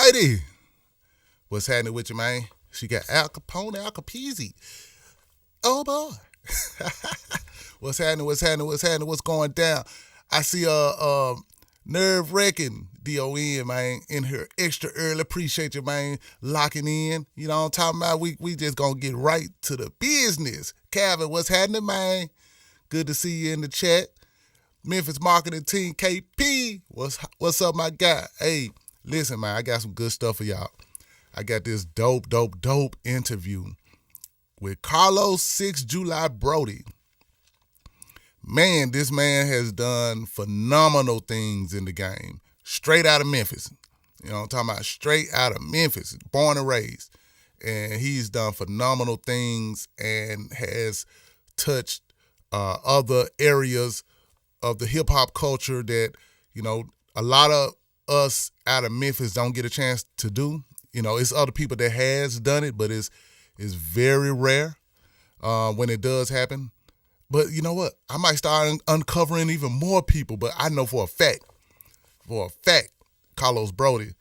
Broady. What's happening with you, man? She got Al Capone, Al Capizzi. Oh boy. What's happening? What's happening? What's happening? What's going down? I see nerve wracking DON, man, in here extra early. Appreciate you, man, locking in. You know what I'm talking about? We just gonna get right to the business. Calvin, what's happening, man? Good to see you in the chat. Memphis marketing team, KP. What's up, my guy? Hey, listen, man, I got some good stuff for y'all. I got this dope interview with Carlos 6 July Broady. Man, this man has done phenomenal things in the game. Straight out of Memphis. You know what I'm talking about? Straight out of Memphis. Born and raised. And he's done phenomenal things and has touched other areas of the hip-hop culture that, you know, a lot of us out of Memphis don't get a chance to do. You know, it's other people that has done it, but it's very rare when it does happen. But you know what? I might start uncovering even more people, but I know for a fact, Carlos Broady,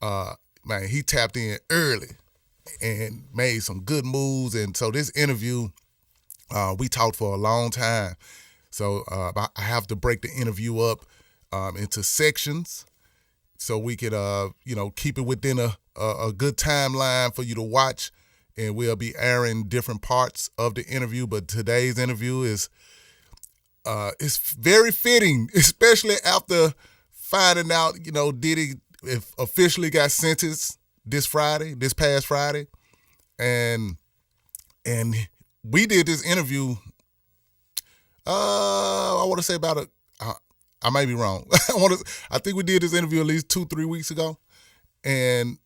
man, he tapped in early and made some good moves. And so this interview, we talked for a long time. So I have to break the interview up into sections so we could, keep it within a good timeline for you to watch. And we'll be airing different parts of the interview. But today's interview is it's very fitting, especially after finding out, Diddy officially got sentenced this past Friday. And we did this interview, I want to say about I might be wrong. I think we did this interview at least 2-3 weeks ago. And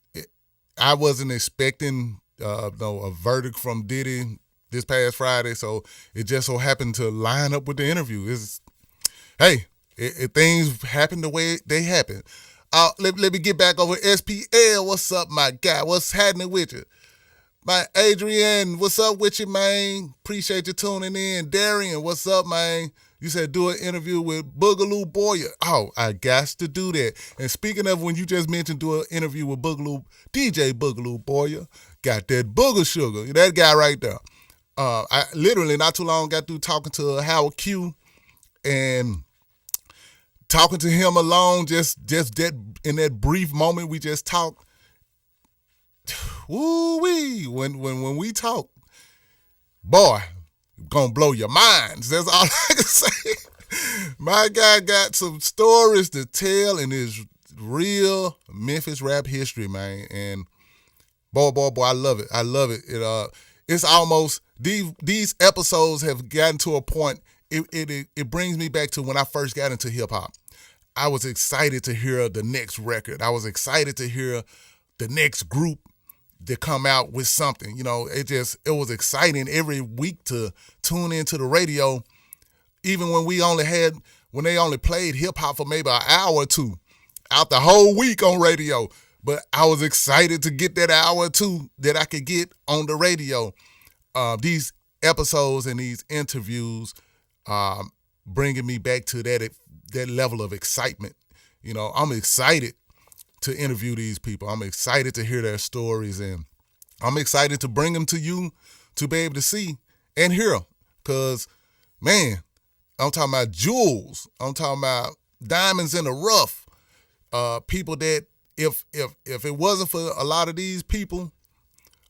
I wasn't expecting a verdict from Diddy this past Friday, so it just so happened to line up with the interview. Things happen the way they happen. Let me get back over SPL. What's up, my guy? What's happening with you? My Adrian, what's up with you, man? Appreciate you tuning in. Darian, what's up, man? You said do an interview with Boogaloo Boya. Oh, I got to do that. And speaking of when you just mentioned do an interview with DJ Boogaloo Boya, got that booger sugar. That guy right there. I literally not too long got through talking to Howard Q and talking to him alone, just that in that brief moment we just talked. Woo-wee. When we talk, boy, gonna blow your minds. That's all I can say. My guy got some stories to tell in his real Memphis rap history, man. And boy, I love it. I love it. It's almost these episodes have gotten to a point. It brings me back to when I first got into hip hop. I was excited to hear the next record. I was excited to hear the next group to come out with something. It was exciting every week to tune into the radio, even when they only played hip hop for maybe an hour or two out the whole week on radio. But I was excited to get that hour or two that I could get on the radio. These episodes and these interviews bringing me back to that level of excitement. I'm excited to interview these people. I'm excited to hear their stories, and I'm excited to bring them to you to be able to see and hear. Because, man, I'm talking about jewels. I'm talking about diamonds in the rough. People that if it wasn't for a lot of these people,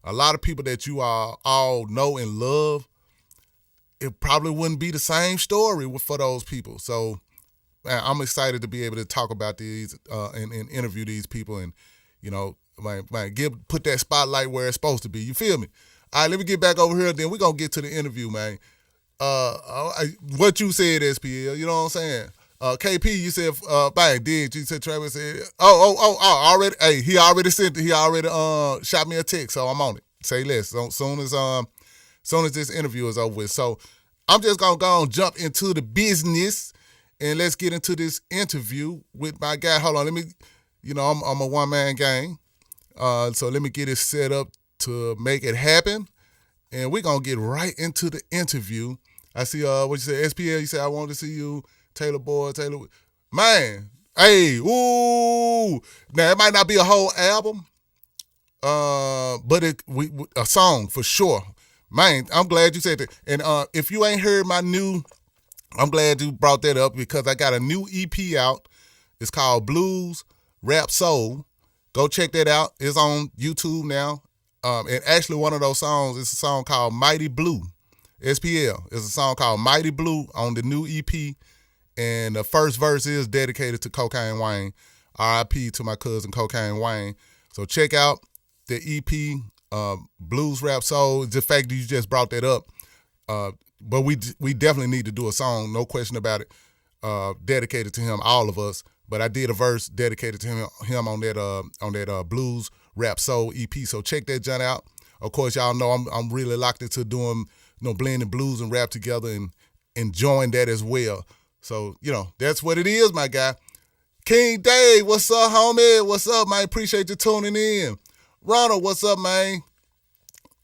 a lot of people that you all know and love, it probably wouldn't be the same story for those people. So I'm excited to be able to talk about these and interview these people and, put that spotlight where it's supposed to be. You feel me? All right, let me get back over here. Then we're going to get to the interview, man. What you said, SPL, you know what I'm saying? KP, you said, you said Travis said, already, hey, he already shot me a text, so I'm on it. Say less. So soon as this interview is over with. So I'm just going to go and jump into the business. And let's get into this interview with my guy. Hold on, let me, I'm a one-man gang. So let me get it set up to make it happen. And we're going to get right into the interview. I see, what you said, SPL, you said, I wanted to see you, Taylor Boy, Man, Hey, ooh. Now, it might not be a whole album, but a song for sure. Man, I'm glad you said that. And if you ain't heard my new, I'm glad you brought that up because I got a new EP out. It's called Blues Rap Soul. Go check that out. It's on YouTube now. And actually, one of those songs is a song called Mighty Blue. SPL. It's a song called Mighty Blue on the new EP. And the first verse is dedicated to Cocaine Wayne. R.I.P. to my cousin Cocaine Wayne. So check out the EP, Blues Rap Soul. The fact that you just brought that up. But we definitely need to do a song, no question about it, dedicated to him, all of us. But I did a verse dedicated to him on that Blues Rap Soul EP. So check that junk out. Of course, y'all know I'm really locked into doing, blending blues and rap together and enjoying that as well. So, that's what it is, my guy. King Dave, what's up, homie? What's up, man? Appreciate you tuning in. Ronald, what's up, man?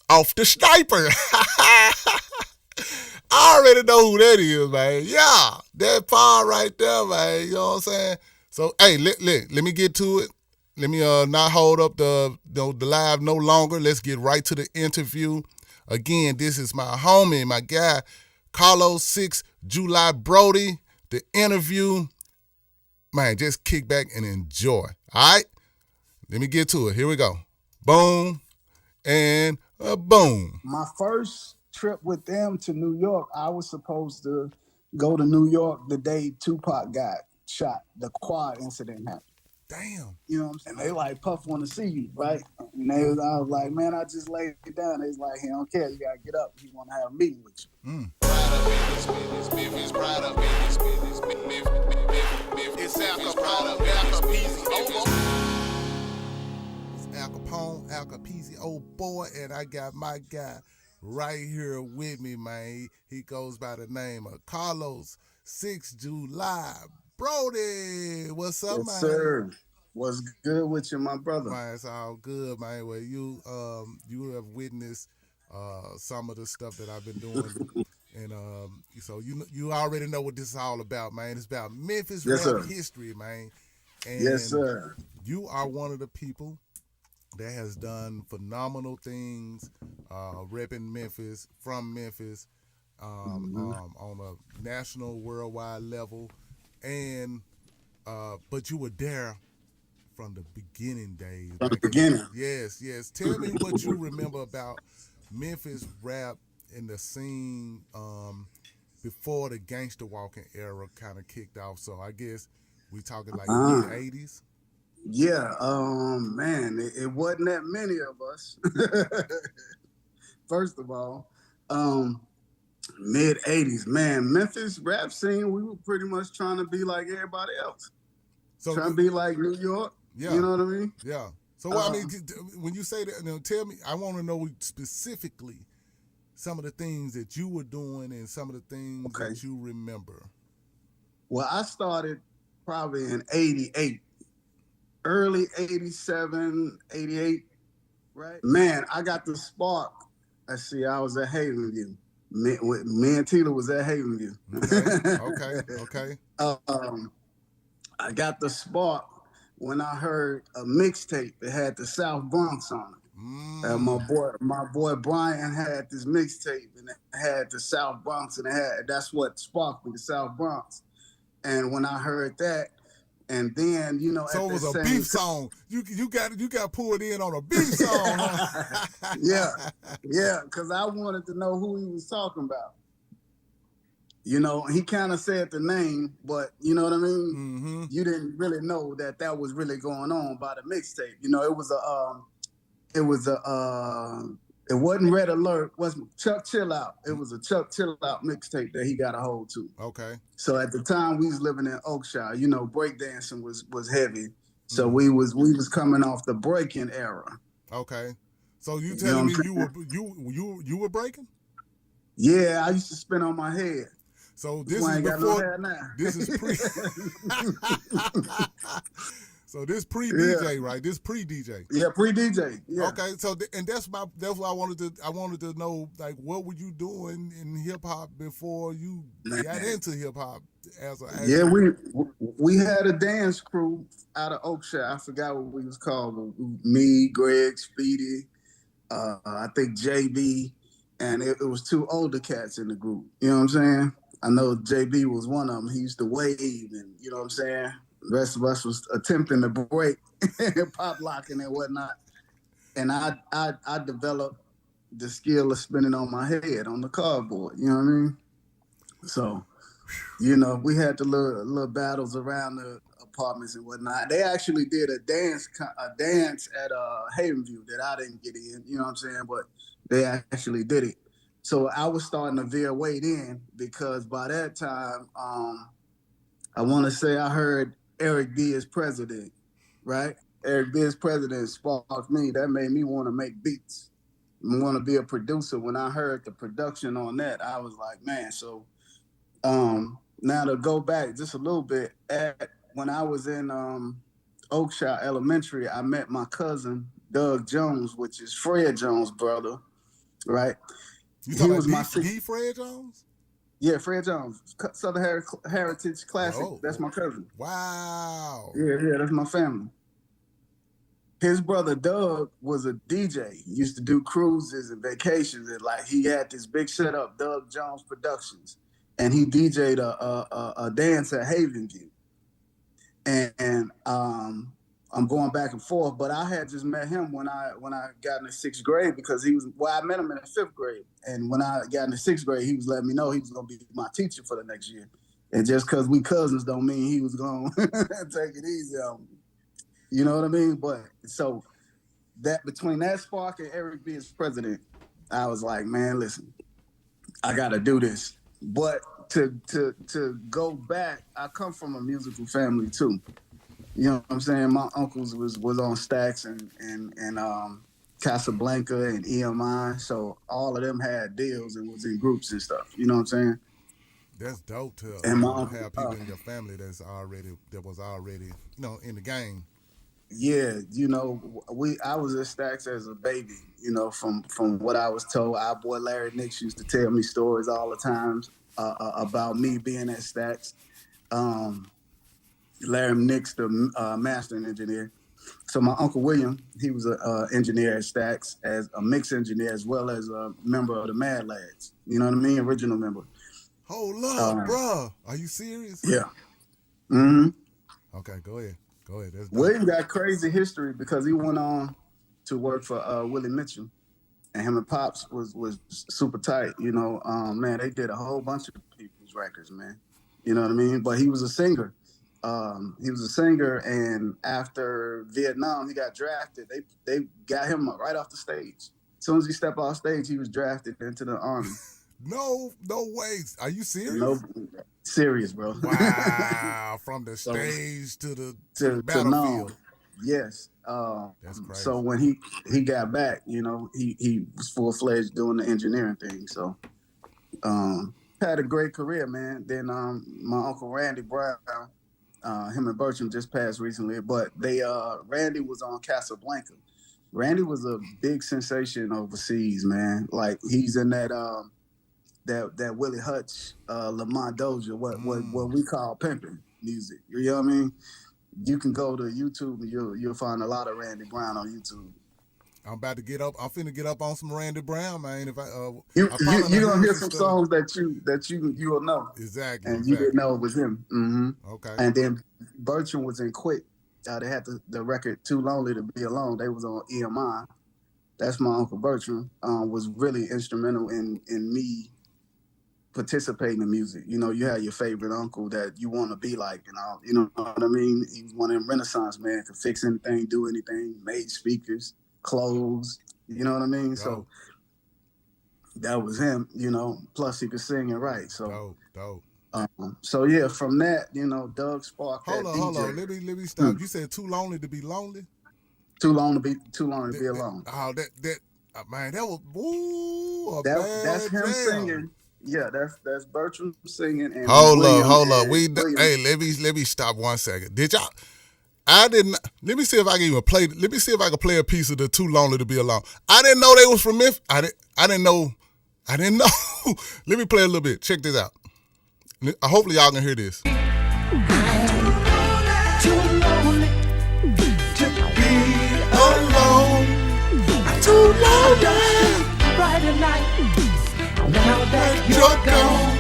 Off the sniper. I already know who that is, man. Yeah, that Paul right there, man. You know what I'm saying? So, hey, let me get to it. Let me not hold up the live no longer. Let's get right to the interview. Again, this is my homie, my guy, Carlos 6 July Broady. The interview, man, just kick back and enjoy. All right? Let me get to it. Here we go. Boom and boom. My first trip with them to New York, I was supposed to go to New York the day Tupac got shot. The quad incident happened. Damn. You know what I'm saying? They like, Puff want to see you, right? And I was like, man, I just laid it down. They was like, he don't care. You got to get up. He want to have a meeting with you. It's Al Capone, Al Capone, old boy, and I got my guy right here with me, man. He goes by the name of Carlos 6 July Broady. What's up, yes, man? Yes, sir. What's good with you, my brother? Man, it's all good, man. Well, you have witnessed some of the stuff that I've been doing. And so you already know what this is all about, man. It's about Memphis Rap History, man. And yes, sir. You are one of the people that has done phenomenal things, repping Memphis, from Memphis, on a national, worldwide level. And but you were there from the beginning days. From the beginning. Yes. Tell me what you remember about Memphis rap in the scene before the gangster walking era kind of kicked off. So I guess we talking like mid-'80s. Yeah, man, it wasn't that many of us. First of all, mid-'80s, man, Memphis rap scene, we were pretty much trying to be like everybody else. So trying to be like New York. Yeah. You know what I mean? Yeah. So when you say that, tell me, I want to know specifically some of the things that you were doing and some of the things that you remember. Well, I started probably in 88, early 87, 88, right? Man, I got the spark. I was at Havenview. Me and Tila was at Havenview. Okay. I got the spark when I heard a mixtape that had the South Bronx on it. My boy Brian had this mixtape and it had the South Bronx and that's what sparked me, the South Bronx. And when I heard that, and then so it was a beef song. You got pulled in on a beef song. Huh? yeah, because I wanted to know who he was talking about. He kind of said the name, but you know what I mean? Mm-hmm. You didn't really know that was really going on by the mixtape. It wasn't Red Alert, wasn't Chuck Chill Out. It was a Chuck Chill Out mixtape that he got a hold to. Okay. So at the time we was living in Oakshire, breakdancing was heavy. So we was coming off the breaking era. Okay. So you telling me you were breaking? Yeah, I used to spin on my head. So this is before. This is pre. So this pre Yeah, DJ, right? This pre DJ. yeah, pre DJ. Yeah, Okay, so and that's what I wanted to know, like, what were you doing in hip hop before you got man. into hip hop as a Yeah, we had a dance crew out of Oakshire. I forgot what we was called. Me, Greg, Speedy, I think JB, and it was two older cats in the group. You know what I'm saying? I know JB was one of them. He used to wave, and you know what I'm saying. The rest of us was attempting to break, pop locking and whatnot. And I developed the skill of spinning on my head on the cardboard. You know what I mean? So we had the little battles around the apartments and whatnot. They actually did a dance at Havenview that I didn't get in. You know what I'm saying? But they actually did it. So I was starting to veer weight in because by that time, I want to say I heard Eric B as president, right? Eric B as president sparked me. That made me want to make beats, want to be a producer. When I heard the production on that, I was like, man. So now to go back just a little bit, when I was in Oakshire Elementary, I met my cousin Doug Jones, which is Fred Jones' brother, right? You He talking about was my D Fred Jones? Yeah, Fred Jones, Southern Heritage Classic. Whoa. That's my cousin. Wow. Yeah, that's my family. His brother Doug was a DJ. He used to do cruises and vacations, and like he had this big setup, Doug Jones Productions, and he DJ'd a dance at Havenview. And I'm going back and forth, but I had just met him when I got in the sixth grade because I met him in the fifth grade, and when I got in the sixth grade, he was letting me know he was going to be my teacher for the next year, and just because we cousins don't mean he was going to take it easy on me. You know what I mean? But so that between that spark and Eric being president, I was like, man, listen, I got to do this. But to go back, I come from a musical family too. You know what I'm saying? My uncles was on Stax and Casablanca and EMI, so all of them had deals and was in groups and stuff. You know what I'm saying? That's dope to And my uncle, have people in your family that was already in the game. yeah, I was at Stax as a baby. From what I was told, our boy Larry Nix used to tell me stories all the times about me being at Stax. Larry Nix, the mastering engineer. So my uncle William, he was an engineer at Stax as a mix engineer as well as a member of the Mad Lads. You know what I mean? Original member. Hold up, bruh. Are you serious? Yeah. Mm-hmm. Okay, go ahead. Go ahead. That's dope. William got crazy history because he went on to work for Willie Mitchell, and him and Pops was super tight. Man, they did a whole bunch of people's records, man. You know what I mean? But he was a singer. And after Vietnam, he got drafted. They got him right off the stage. As soon as he stepped off stage, he was drafted into the army. No way. Are you serious? No, serious, bro. Wow, from the stage to the battlefield. Yes. That's crazy. So when he got back, he was full fledged doing the engineering thing. So had a great career, man. Then my uncle Randy Brown. Him and Bertram just passed recently, but Randy was on Casablanca. Randy was a big sensation overseas, man. Like he's in that Willie Hutch, Lamont Dozier, what we call pimping music. You know what I mean? You can go to YouTube and you'll find a lot of Randy Brown on YouTube. I'm finna get up on some Randy Brown, man. If you're gonna hear some songs that you will know. Exactly. And you didn't know it was him. Mm-hmm. Okay. And then Bertram was in Quick. They had the record Too Lonely to Be Alone. They was on EMI. That's my Uncle Bertram. Was really instrumental in me participating in music. You had your favorite uncle that you want to be like, and all. You know what I mean? He was one of them Renaissance man, could fix anything, do anything, made speakers, clothes. You know what I mean? Dope. So that was him. Plus he could sing and write. So dope. So yeah, from that, Doug sparked Hold that on. DJ. Let me stop. You said Too Lonely to Be Lonely? Too long to be alone. Man, that was that's him singing. Yeah, that's Bertram singing. And hold William up. William. Hey, let me stop 1 second. Did y'all? I didn't. Let me see if I can even play. Let me see if I can play a piece of the Too Lonely to Be Alone. I didn't know they was from Memphis. I didn't know. I didn't know. Let me play a little bit. Check this out. Hopefully y'all can hear this. Too lonely to be alone. Too lonely right at night. Now that you're gone.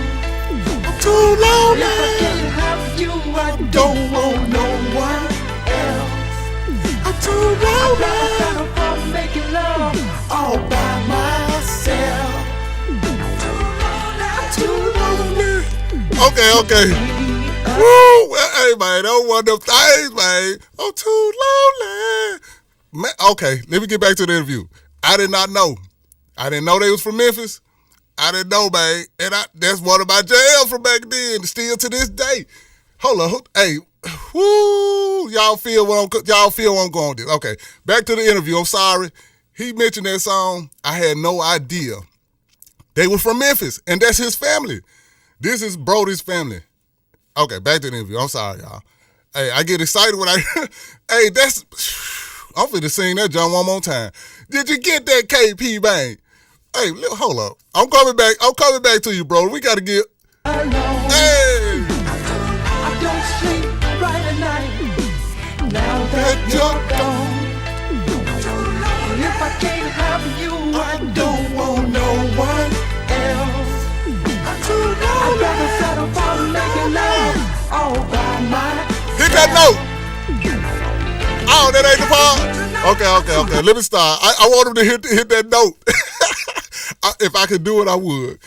Too lonely. If I can't have you, I don't want no one else. I'm too lonely. I'd rather settle for making love all by myself. Too lonely. Okay. Woo! Well, hey, man, don't want them things, man. I'm too lonely. Man, okay, let me get back to the interview. I did not know. I didn't know they was from Memphis. I didn't know, man. And that's one of my jams from back then, still to this day. Hold on. Hey, woo! Y'all feel where I'm going with this. Okay, back to the interview. I'm sorry. He mentioned that song. I had no idea. They were from Memphis, and that's his family. This is Brody's family. Okay, back to the interview. I'm sorry, y'all. Hey, I get excited when hey, I'm finna sing that John one more time. Did you get that, KP, man? Hey, hold up. I'm coming back to you, bro. We gotta get Alone. Hey! I don't sleep right at night. Now that you're gone. If I can't have you, I don't want no one else. I'd rather settle for making love all by myself. Hit that note. Oh, that ain't the part. Okay. Let me start. I want him to hit that note. If I could do it, I would.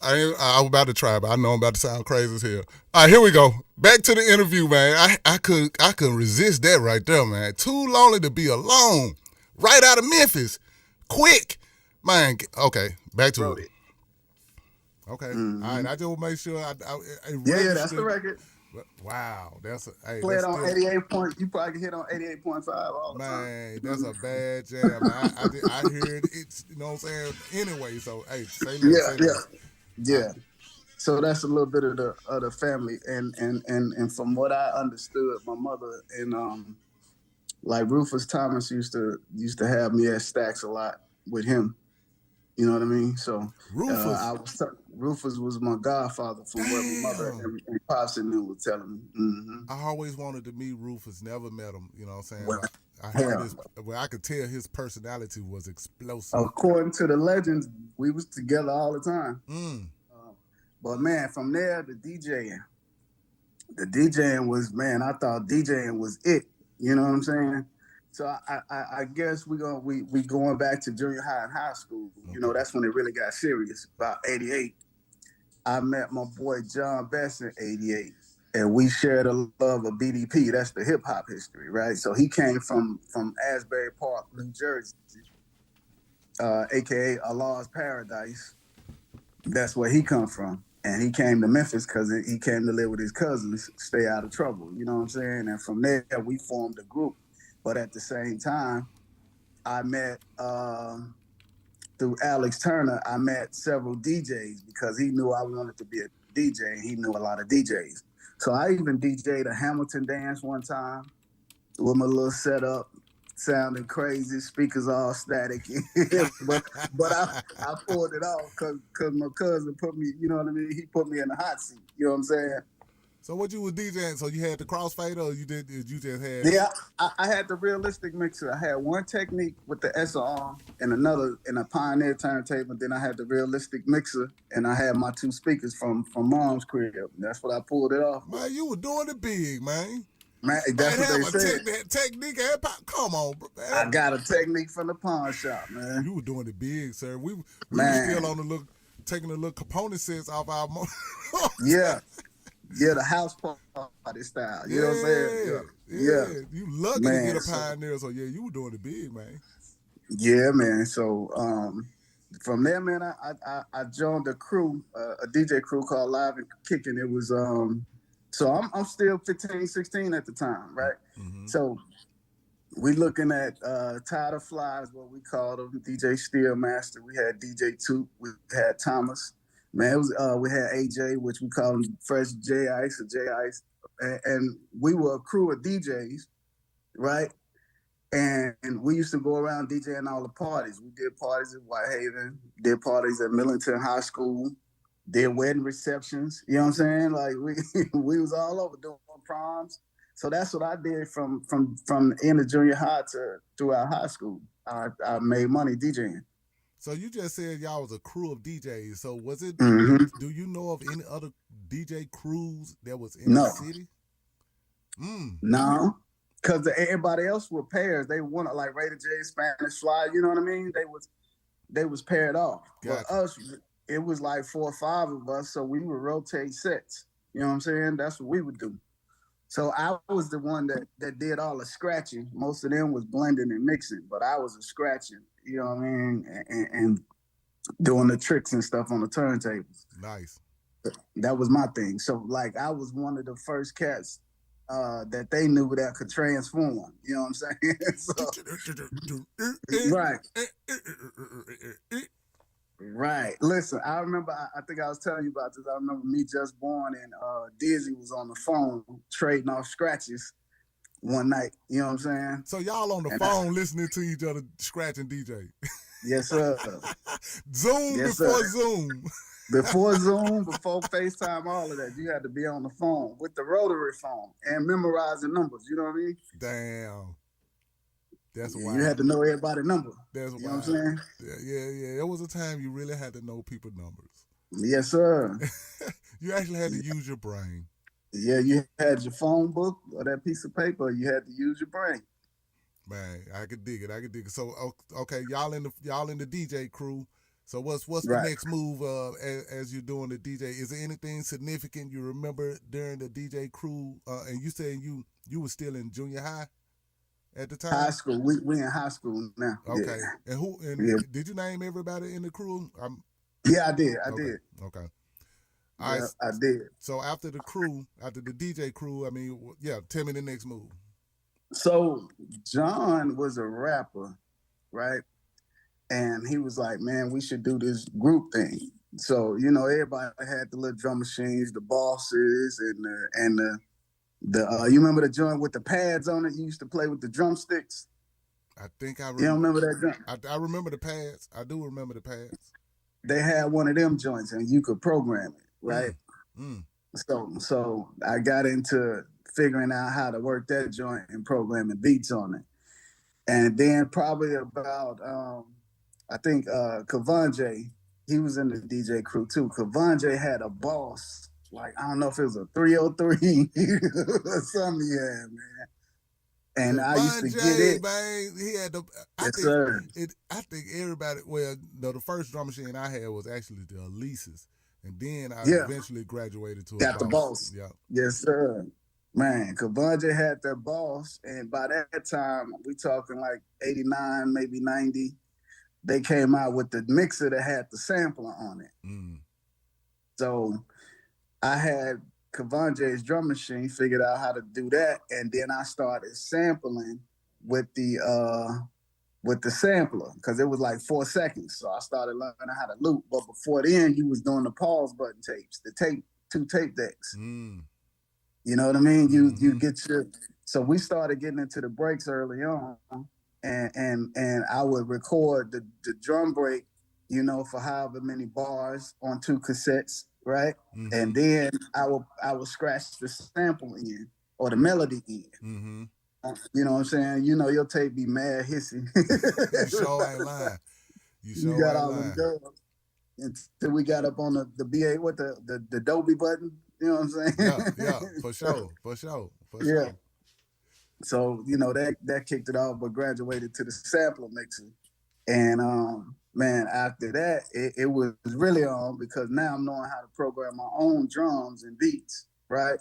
I'm about to try, but I know I'm about to sound crazy as hell. All right, here we go. Back to the interview, man. I couldn't resist that right there, man. Too lonely to be alone. Right out of Memphis. Quick. Man, okay, back to Broady. it. Okay, all right, I just want to make sure I Yeah, that's the record. Wow, that's Play it that's on still, 88 point. You probably can hit on 88.5 all the time. man, that's a bad jam. I heard it, you know what I'm saying? Anyway, so hey, say less. Yeah. So that's a little bit of the family, and from what I understood, my mother and like Rufus Thomas used to have me at Stacks a lot with him. You know what I mean? So Rufus. Rufus was my godfather from what my mother and pops and them were telling me. Mm-hmm. I always wanted to meet Rufus, never met him, you know what I'm saying? Well, But I heard I could tell his personality was explosive. according to the legends, we was together all the time. But man, from there, the DJing was, man, I thought DJing was it. You know what I'm saying? So I guess we going back to junior high and high school. You know, that's when it really got serious. About 88, I met my boy John Best in 88, and we shared a love of BDP. That's the hip hop history, right? So he came from Asbury Park, New Jersey, aka Allah's Paradise. That's where he come from. And he came to Memphis because he came to live with his cousins, stay out of trouble. You know what I'm saying? And from there, we formed a group. But at the same time, I met, through Alex Turner, I met several DJs because he knew I wanted to be a DJ, and he knew a lot of DJs. So I even DJ'd a Hamilton dance one time with my little setup, sounding crazy, speakers all static. but I pulled it off because my cousin put me, you know what I mean? He put me in the hot seat. You know what I'm saying? So what you was DJing? So you had the crossfader, or you just had? Yeah, I had the realistic mixer. I had one technique with the SR and another in a Pioneer turntable. Then I had the realistic mixer, and I had my two speakers from Mom's crib. That's what I pulled it off. Man, you were doing it big, man. Man, that's what they said. Technique, come on, bro. Man. I got a technique from the pawn shop, man. You were doing it big, sir. We were Man. still on the look, taking the little component sets off our. Yeah, the house party style. You know what I'm saying? Yeah. You lucky Man, to get a Pioneer, so yeah, you were doing it big, man. Yeah, man. So from there, man, I joined a crew, a DJ crew called Live and Kicking. It was so I'm still 15, 16 at the time, right? Mm-hmm. So we looking at Tired of Flies, what we called them, DJ Steelmaster. We had DJ Toot. We had Thomas. Man, it was we had AJ, which we called him Fresh J Ice or J Ice, and we were a crew of DJs right? And we used to go around DJing all the parties. We did parties at Whitehaven, did parties at Millington High School, did wedding receptions. You know what I'm saying? Like we was all over doing proms. So that's what I did from end of junior high to throughout high school. I made money DJing. So you just said y'all was a crew of DJs. So was it? Mm-hmm. Do you know of any other DJ crews that was in the No, city? no, because everybody else were pairs. They wanted like Raider J, Spanish Fly. You know what I mean? They was paired off. Gotcha. But us, it was like 4 or 5 of us, so we would rotate sets. You know what I'm saying? That's what we would do. So I was the one that did all the scratching. Most of them was blending and mixing, but I was a scratching. You know what I mean? And doing the tricks and stuff on the turntables. Nice. That was my thing. So like I was one of the first cats that they knew that could transform. You know what I'm saying? So, right. Right. Listen, I remember, I think I was telling you about this. I remember me just born and Dizzy was on the phone trading off scratches one night. You know what I'm saying? So y'all on the phone listening to each other scratching DJ. Yes, sir. Zoom Yes, before sir. Zoom. Before Zoom, before FaceTime, all of that, you had to be on the phone with the rotary phone and memorizing numbers. You know what I mean? Damn. That's Yeah, wild. you had to know everybody's number. That's you wild. know what I'm saying? Yeah. There was a time you really had to know people numbers. Yes, sir. You actually had to use your brain. Yeah, you had your phone book or that piece of paper. You had to use your brain. Man, I could dig it. So okay, y'all in the DJ crew. So what's Right. the next move as you're doing the DJ? Is there anything significant you remember during the DJ crew? And you said you were still in junior high at the time? High school. We in high school now. Okay. Yeah. And did you name everybody in the crew? Yeah, I did. I okay. did. Okay. Yeah, All right. I did. So after the DJ crew, I mean, yeah, tell me the next move. So John was a rapper, right? And he was like, man, we should do this group thing. So, you know, everybody had the little drum machines, the bosses, and the you remember the joint with the pads on it? You used to play with the drumsticks. I think I You don't remember that joint? I remember the pads. I do remember the pads. They had one of them joints and you could program it, right? So I got into figuring out how to work that joint and programming beats on it. And then probably about I think Kavanje, he was in the DJ crew too. Kavanje had a boss, like I don't know if it was a 303 or something he had, man. And I used to get it. Man, he had the. I think everybody. Well, no, the first drum machine I had was actually the Elises, and then I eventually graduated to got the boss. Yeah. Yes, sir. Man, Kavanje had that boss, and by that time we talking like 89, maybe 90. They came out with the mixer that had the sampler on it. So I had Kavanje's drum machine, figured out how to do that, and then I started sampling with the sampler because it was like 4 seconds. So I started learning how to loop. But before then, you was doing the pause button tapes, the 2 tape decks. You know what I mean? You get your. So we started getting into the breaks early on, and I would record the drum break, you know, for however many bars on 2 cassettes. Right, and then I would scratch the sample in or the melody in. You know what I'm saying? You know your tape be mad hissy. You sure ain't lying. You got all them dubs until we got up on the BA with the Dolby button. You know what I'm saying? Yeah, for sure. Yeah. So you know that kicked it off, but graduated to the sampler mixer, and man, after that, it was really on because now I'm knowing how to program my own drums and beats, right?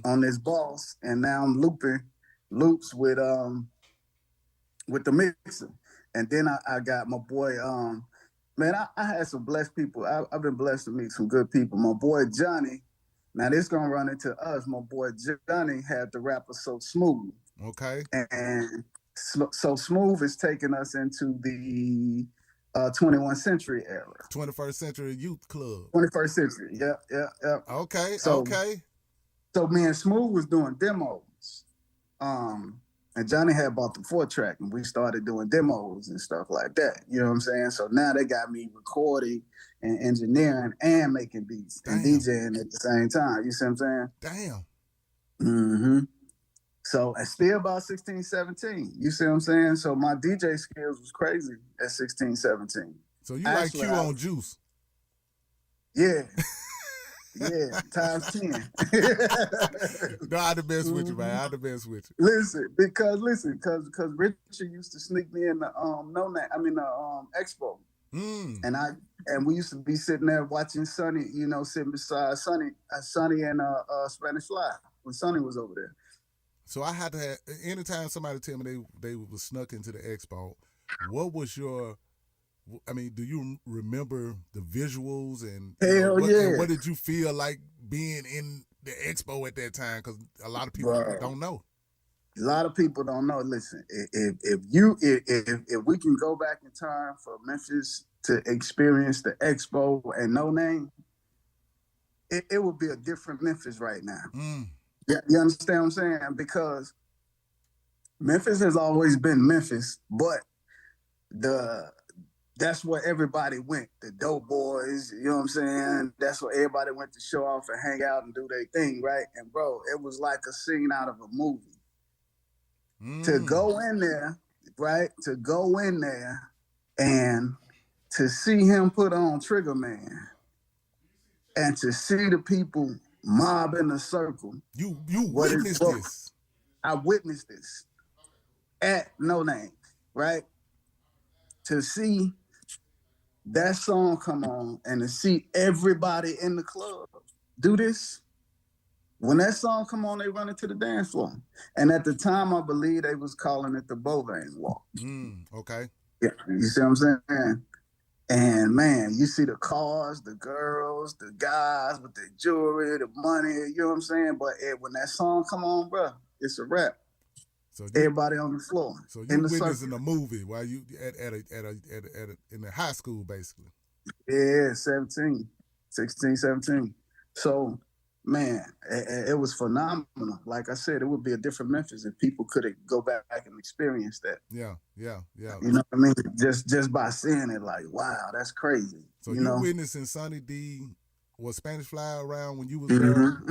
On this boss, and now I'm looping loops with the mixer, and then I got my boy. Man, I had some blessed people. I've been blessed to meet some good people. My boy Johnny. Now this gonna run into us. My boy Johnny had the rapper So Smooth. Okay. And So Smooth is taking us into the 21st century era. 21st Century Youth Club. 21st century, yeah. Okay. So me and Smooth was doing demos And Johnny had bought the 4-track, and we started doing demos and stuff like that. You know what I'm saying? So now they got me recording and engineering and making beats and DJing at the same time. You see what I'm saying? Damn. Mm-hmm. So it's still about 16, 17. You see what I'm saying? So my DJ skills was crazy at 16, 17. So you actually, like Q on Juice? Yeah. Yeah, times 10. No, I the best with you, man. I the best with you. Listen, because Richard used to sneak me in the Expo. And we used to be sitting there watching Sonny, sitting beside Sonny and Spanish Fly when Sonny was over there. So I had to have, anytime somebody tell me they was snuck into the Expo, what was your, I mean, do you remember the visuals and and what did you feel like being in the Expo at that time? Because a lot of people don't know. A lot of people don't know. Listen, if we can go back in time for Memphis to experience the Expo and No Name, it would be a different Memphis right now. Yeah, you understand what I'm saying? Because Memphis has always been Memphis, but that's where everybody went. The dope boys, you know what I'm saying? That's where everybody went to show off and hang out and do their thing, right? And bro, it was like a scene out of a movie. To go in there, right? To go in there and to see him put on Trigger Man and to see the people mob in a circle. You witnessed this. I witnessed this at No Name, right? To see that song come on and to see everybody in the club do this. When that song come on, they run into the dance floor. And at the time, I believe they was calling it the Bovine Walk. Okay. Yeah, you see what I'm saying? And man, you see the cars, the girls, the guys with the jewelry, the money, you know what I'm saying? But when that song come on, bro, it's a wrap. So everybody on the floor. So you witnessing a movie while you in the high school, basically. Yeah, 16, 17. So, man, it was phenomenal. Like I said, it would be a different Memphis if people could go back and experience that. Yeah. You know what I mean? Just by seeing it, like, wow, that's crazy. So you witnessing Sonny D, was Spanish Fly around when you was there?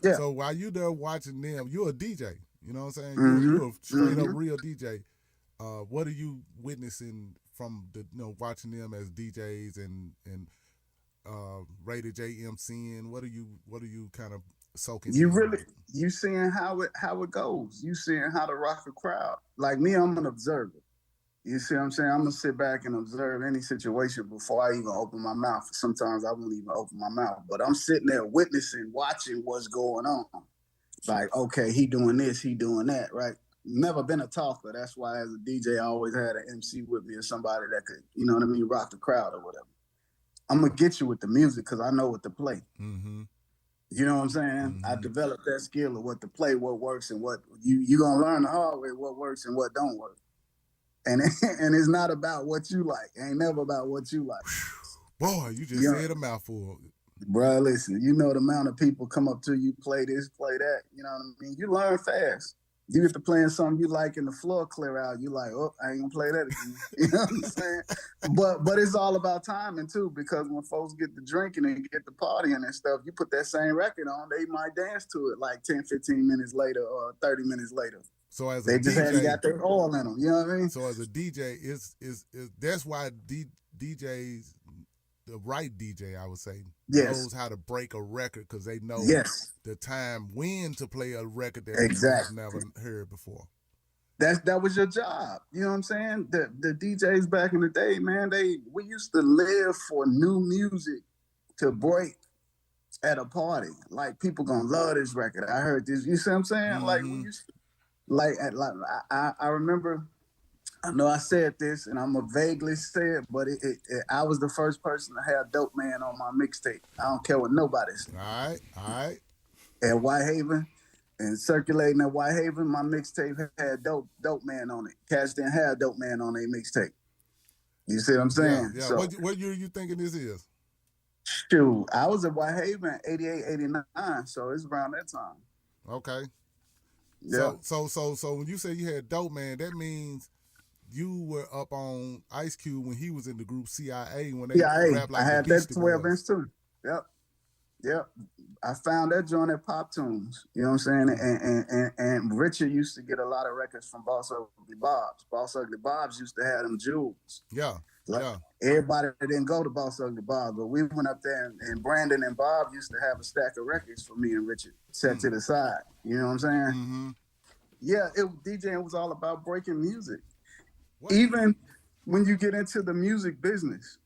Yeah. So while you there watching them, you're a DJ. You know what I'm saying? You're a straight up real DJ. What are you witnessing from the watching them as DJs and Rated J MCing? What are you kind of soaking? You seeing how it goes. You seeing how to rock a crowd. Like me, I'm an observer. You see what I'm saying? I'm gonna sit back and observe any situation before I even open my mouth. Sometimes I won't even open my mouth, but I'm sitting there witnessing, watching what's going on. Like, okay, he doing this, he doing that, right? Never been a talker. That's why as a DJ, I always had an MC with me or somebody that could, you know what I mean, rock the crowd or whatever. I'm going to get you with the music because I know what to play. You know what I'm saying? I developed that skill of what to play, what works, and what you going to learn the hard way, what works and what don't work. And it's not about what you like. It ain't never about what you like. Boy, you just said a mouthful. Bro, listen, you know the amount of people come up to you, play this, play that. You know what I mean? You learn fast. You get to playing something you like and the floor clear out. You like, oh, I ain't gonna play that again. You know what I'm saying? But it's all about timing too, because when folks get to drinking and get to partying and stuff, you put that same record on, they might dance to it like 10, 15 minutes later or 30 minutes later. So as they a just DJ, hadn't got their oil in them. You know what I mean? So as a DJ, is that's why DJs, the right DJ, I would say, knows how to break a record because they know the time when to play a record that they've never heard before. That was your job. You know what I'm saying? The DJs back in the day, man, we used to live for new music to break at a party. Like, people gonna love this record. I heard this. You see what I'm saying? Like, we used to, I remember. I know I said this, and I'm gonna vaguely say it, but I was the first person to have Dope Man on my mixtape. I don't care what nobody said. All right. At Whitehaven, and circulating at Whitehaven, my mixtape had Dope Man on it. Cats didn't have Dope Man on their mixtape. You see what I'm saying? Yeah. So, what year are you thinking this is? Shoot, I was at Whitehaven 88, 89, so it's around that time. Okay. Yeah. So when you say you had Dope Man, that means you were up on Ice Cube when he was in the group CIA when they CIA. rap I like the had that Beastie 12 Boys. inch too. Yep. Yep. I found that joint at Pop Tunes. You know what I'm saying? And Richard used to get a lot of records from Boss Ugly Bob's. Boss Ugly Bob's used to have them jewels. Yeah, Like yeah. everybody didn't go to Boss Ugly Bob, but we went up there and Brandon and Bob used to have a stack of records for me and Richard set to the side. You know what I'm saying? Mm-hmm. Yeah, DJing was all about breaking music. What? Even when you get into the music business,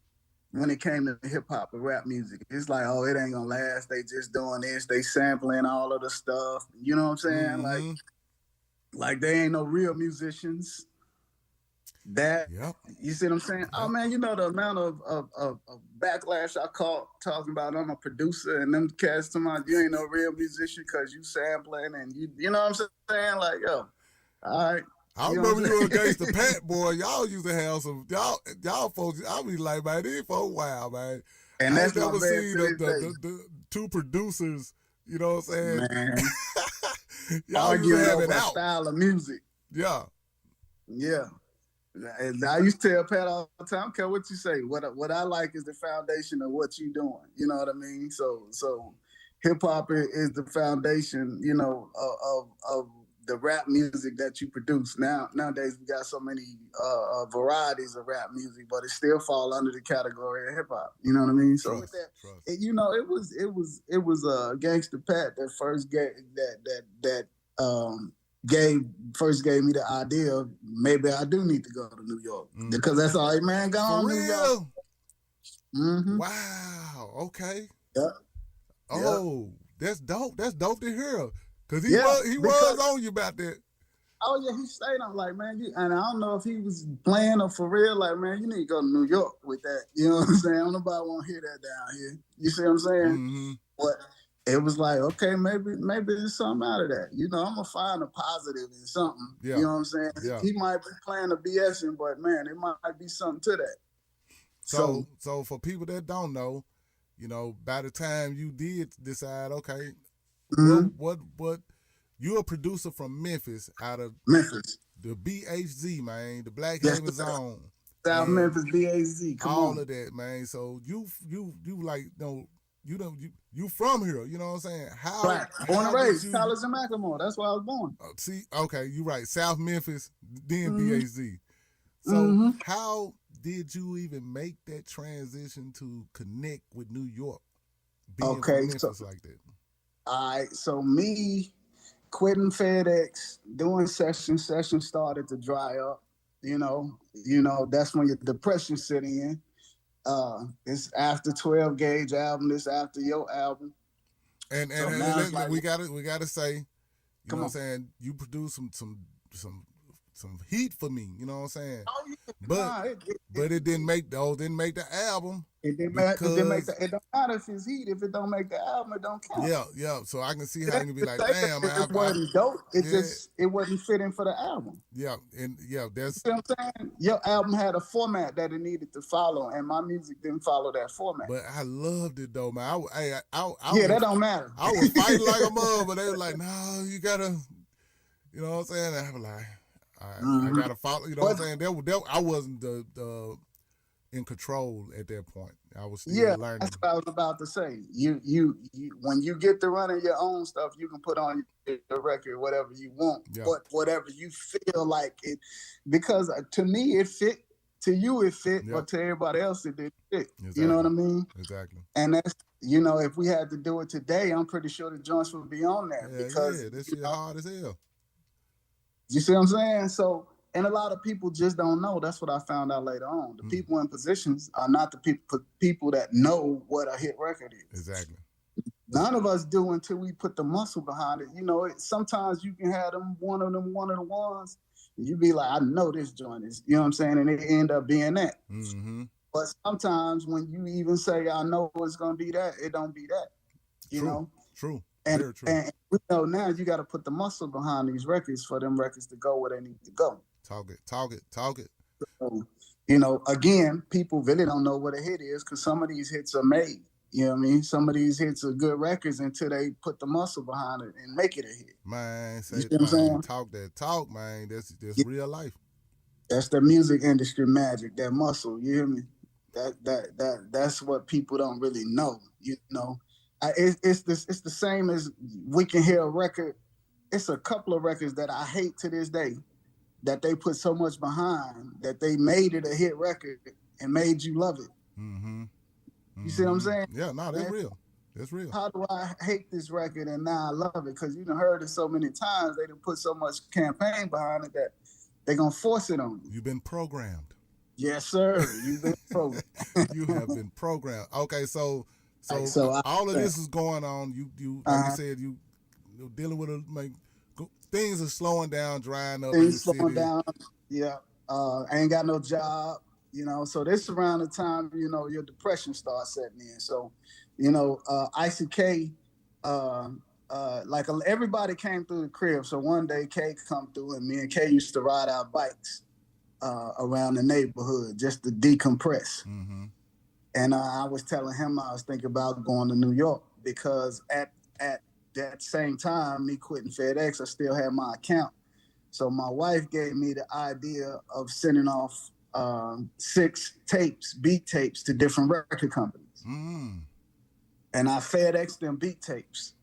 when it came to hip hop and rap music, it's like, oh, it ain't gonna last. They just doing this, they sampling all of the stuff. You know what I'm saying? Mm-hmm. Like they ain't no real musicians. That Yep. you see what I'm saying? Yep. Oh man, you know the amount of backlash I caught talking about I'm a producer and them cats to my you ain't no real musician because you sampling and you know what I'm saying? Like yo, all right. I You know remember what you I'm were against the Pat boy. Y'all used to have some y'all folks. I be like, man, these for a while, man. and I ain't that's my never bad seen to this day. the two producers. You know what I'm saying? Man, Y'all used to arguing have it over a out. style of music. Yeah. Yeah. And I used to tell Pat all the time, I don't care what you say. What I like is the foundation of what you're doing. You know what I mean? So hip hop is the foundation, you know, of the rap music that you produce. Nowadays we got so many varieties of rap music, but it still fall under the category of hip hop. You know what I mean? So with that, you know, it was Gangsta Pat that first gave gave me the idea of maybe I do need to go to New York because that's all right, man. Go on, For New York. real? Mm-hmm. Wow. Okay. Yep. Oh, that's dope. That's dope to hear. Cause he Because was on you about that. Oh yeah, he stayed on like man, and I don't know if he was playing or for real. Like man, you need to go to New York with that. You know what I'm saying? Nobody want to hear that down here. You see what I'm saying? Mm-hmm. But it was like, okay, maybe there's something out of that. You know, I'm gonna find a positive in something. Yeah. You know what I'm saying? Yeah. He might be playing a BSing, but man, it might be something to that. So for people that don't know, you know, by the time you did decide, okay, what you're a producer from Memphis, out of Memphis, the BHZ, man, the Black Haven Zone, South Memphis, BAZ, all of that, man. So you like, you from here, you know what I'm saying? How born and raised, you, College and Macklemore. That's where I was born. See, okay, you right, South Memphis, then BAZ. So how did you even make that transition to connect with New York, being from Memphis like that? All right, so me quitting FedEx, doing sessions started to dry up. You know, that's when your depression set in. It's after 12 Gauge album, it's after your album. And so now it's like, we gotta say, you know what I'm saying, you produced some heat for me, you know what I'm saying? Oh, yeah. But it didn't make the album. It didn't make it don't matter if it's heat. If it don't make the album, it don't count. Yeah. So I can see how you can be like, damn, man. It wasn't dope. It wasn't fitting for the album. Yeah, and that's. You know what I'm saying? Your album had a format that it needed to follow, and my music didn't follow that format. But I loved it though, man. That don't matter. I was fighting like a mother, but they were like, no, you gotta, you know what I'm saying? And I was like, I gotta follow. You know what I'm saying? I wasn't the in control at that point. I was still learning. That's what I was about to say. You when you get to running your own stuff, you can put on your record whatever you want, but whatever you feel like it, because to me it fit, to you it fit, but to everybody else it didn't fit. Exactly. You know what I mean? Exactly. And that's, you know, if we had to do it today, I'm pretty sure the joints would be on there because this shit hard as hell. You see what I'm saying? So, and a lot of people just don't know. That's what I found out later on. The people in positions are not the people that know what a hit record is. Exactly. None of us do until we put the muscle behind it. You know, sometimes you can have one of the ones, and you be like, I know this joint is, you know what I'm saying? And it end up being that. Mm-hmm. But sometimes when you even say, I know it's going to be that, it don't be that. You know? True. And, very true. And we know now you got to put the muscle behind these records for them records to go where they need to go. Talk it. So, you know, again, people really don't know what a hit is because some of these hits are made. You know what I mean? Some of these hits are good records until they put the muscle behind it and make it a hit. Man, You see say, what I'm man, saying? talk that talk, man. That's Yeah, real life. that's the music industry magic, that muscle. You hear me? That's what people don't really know. You know, it's the same as we can hear a record. It's a couple of records that I hate to this day that they put so much behind that they made it a hit record and made you love it. Mm-hmm. You see what I'm Mm-hmm. saying? Yeah, no, that's Man, real. That's real. how do I hate this record and now I love it? Because you done heard it so many times, they done put so much campaign behind it that they gonna force it on you. You've been programmed. Yes, sir. You've been programmed. You have been programmed. Okay, so Like, so so I all of understand. this is going on. You like you Uh, said, you're dealing with things are slowing down, drying up in the things slowing city. down. Yeah. I ain't got no job, you know. So this around the time, you know, your depression starts setting in. So, you know, ICK, uh, like everybody came through the crib. So one day K come through and me and K used to ride our bikes around the neighborhood just to decompress. Mm-hmm. And I was telling him I was thinking about going to New York because at that same time, me quitting FedEx, I still had my account. So my wife gave me the idea of sending off 6 beat tapes to different record companies. Mm. And I FedExed them beat tapes.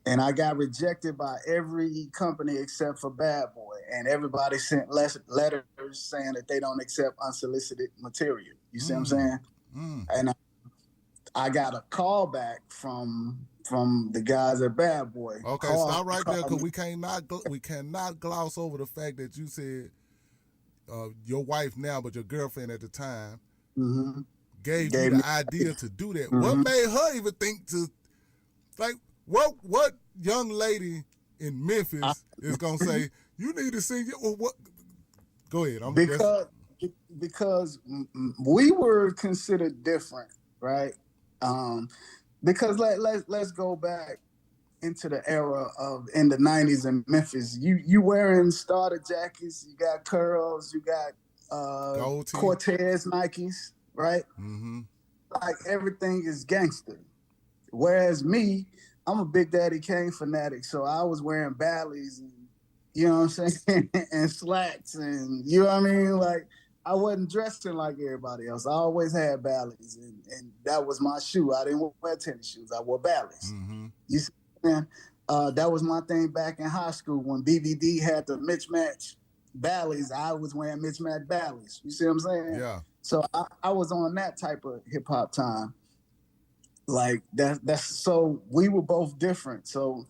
And I got rejected by every company except for Bad Boy. And everybody sent letters saying that they don't accept unsolicited material. You see what I'm Mm. saying? Mm. And I got a call back from the guys at Bad Boy. Okay, stop right there because we cannot gloss over the fact that you said your wife now, but your girlfriend at the time Mm-hmm. gave you Gave me. the idea to do that. What Mm-hmm. made her even think to like what young lady in Memphis is gonna say you need to sing your what? Go ahead. because because we were considered different, right? Um, because let's go back into the era of in the '90s in Memphis. You wearing starter jackets, you got curls, you got gold teeth. Cortez Nikes, right? Mm-hmm. Like everything is gangster. Whereas me, I'm a Big Daddy Kane fanatic, so I was wearing Bally's and you know what I'm saying, and slacks, and you know what I mean. Like I wasn't dressing like everybody else. I always had Bally's, and that was my shoe. I didn't wear tennis shoes. I wore Bally's. Mm-hmm. You see, man, that was my thing back in high school when BBD had the mismatch Bally's. I was wearing mismatch Bally's. You see what I'm saying? Yeah. So I was on that type of hip hop time. Like that's so we were both different. So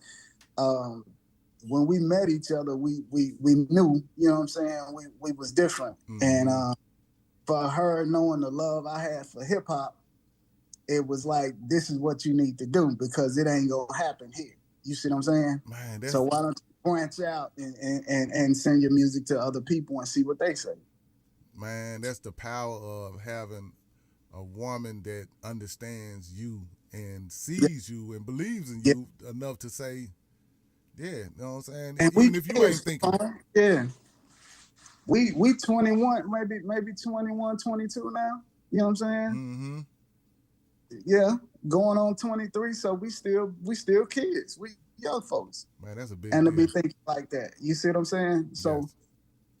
um, when we met each other, we knew, you know what I'm saying, we was different. Mm-hmm. And for her knowing the love I had for hip hop, it was like this is what you need to do because it ain't gonna happen here. You see what I'm saying? Man, So why don't you branch out and send your music to other people and see what they say? Man, that's the power of having a woman that understands you and sees you and believes in Yeah. you enough to say, yeah, you know what I'm saying? And Even if you ain't thinking. yeah. We 21, maybe 21, 22 now. You know what I'm saying? Mm-hmm. Yeah, going on 23. So we still kids. We young folks. Man, that's a big And to be deal. thinking like that. You see what I'm saying? So Yes.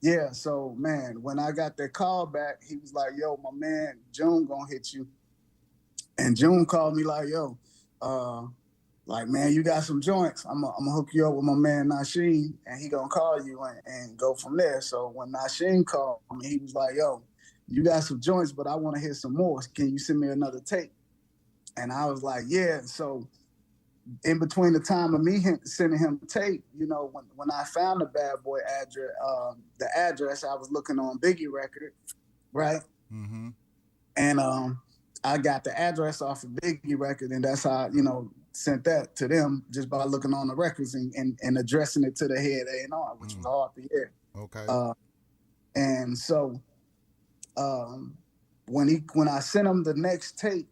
yeah, so man, when I got that call back, he was like, yo, my man, June gonna hit you. And June called me like, yo, like, man, you got some joints. I'm gonna hook you up with my man Nasheen, and he gonna call you and go from there. So when Nasheen called me, he was like, yo, you got some joints, but I want to hear some more. Can you send me another tape? And I was like, yeah. So in between the time of me sending him tape, you know, when I found the Bad Boy address, the address, I was looking on Biggie record, right? Mm-hmm. And I got the address off of Biggie record, and that's how, you know, sent that to them just by looking on the records and addressing it to the head A&R, which was hard to hear. Okay. And so when I sent him the next tape,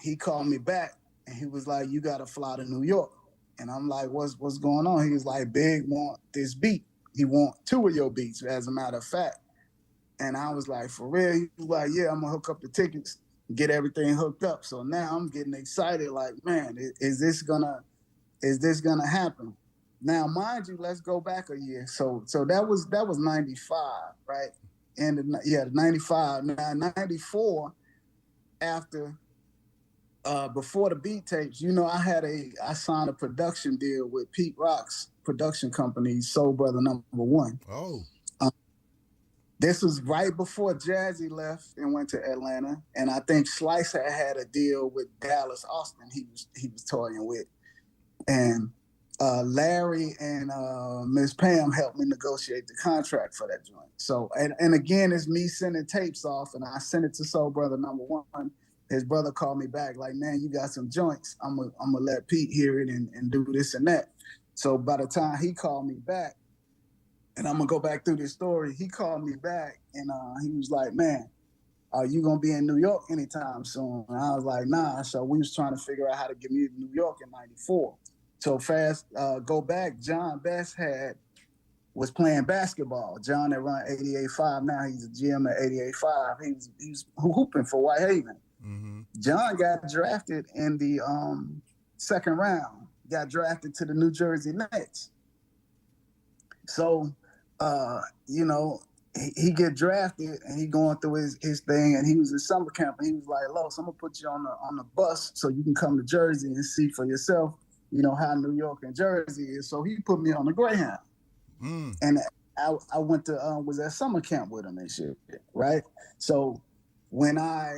he called me back and he was like, you gotta fly to New York. And I'm like, what's going on? He was like, Big want this beat. He want 2 of your beats, as a matter of fact. And I was like, for real? He was like, yeah, I'm gonna hook up the tickets get everything hooked up. So now I'm getting excited. Like, man, is this gonna happen? Now, mind you, let's go back a year. So that was 95, right? And yeah, 95. Now 94 after before the beat tapes, I signed a production deal with Pete Rock's production company, Soul Brother Number One. Oh. Um, this was right before Jazzy left and went to Atlanta, and I think Slice had a deal with Dallas Austin. He was toying with, and Larry and Miss Pam helped me negotiate the contract for that joint. So, and again, it's me sending tapes off, and I sent it to Soul Brother Number One. His brother called me back, like, man, you got some joints. I'm gonna let Pete hear it and do this and that. So by the time he called me back, and I'm gonna go back through this story, he called me back and he was like, man, are you gonna be in New York anytime soon? And I was like, nah. So we was trying to figure out how to get me to New York in '94. So fast, go back. John Best was playing basketball. John that run 88.5 now. He's a GM at 88.5. He's hooping for Whitehaven. Mm-hmm. John got drafted in the second round. Got drafted to the New Jersey Nets. So, he get drafted and he going through his thing, and he was in summer camp, and he was like, Los, I'm gonna put you on the bus so you can come to Jersey and see for yourself, how New York and Jersey is. So he put me on the Greyhound. And I went to was at summer camp with him and shit, right? So when I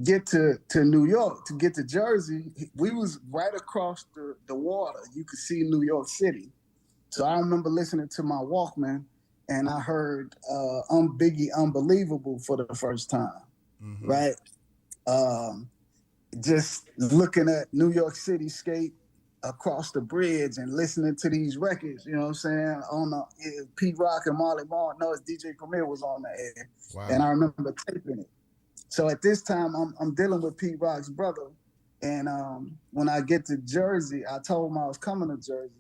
get to New York, to get to Jersey, we was right across the water. You could see New York City. So I remember listening to my Walkman, and I heard Biggie Unbelievable for the first time, right? Just looking at New York City skate across the bridge and listening to these records, you know what I'm saying? On Pete Rock and Marley Marl, no, it's DJ Premier was on the air. Wow. And I remember taping it. So at this time, I'm dealing with Pete Rock's brother. And when I get to Jersey, I told him I was coming to Jersey.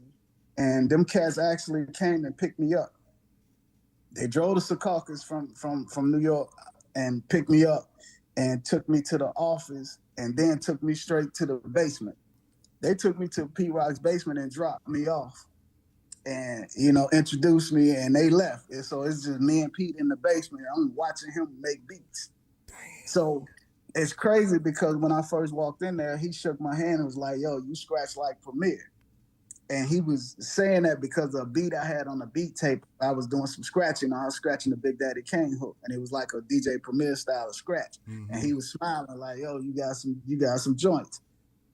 And them cats actually came and picked me up. They drove to Secaucus from New York and picked me up and took me to the office and then took me straight to the basement. They took me to Pete Rock's basement and dropped me off and, introduced me, and they left. And so it's just me and Pete in the basement. I'm watching him make beats. Damn. So it's crazy because when I first walked in there, he shook my hand and was like, yo, you scratch like Premier. And he was saying that because of a beat I had on the beat tape. I was doing some scratching. I was scratching the Big Daddy Kane hook, and it was like a DJ Premier style of scratch. And he was smiling like, yo, you got some joints.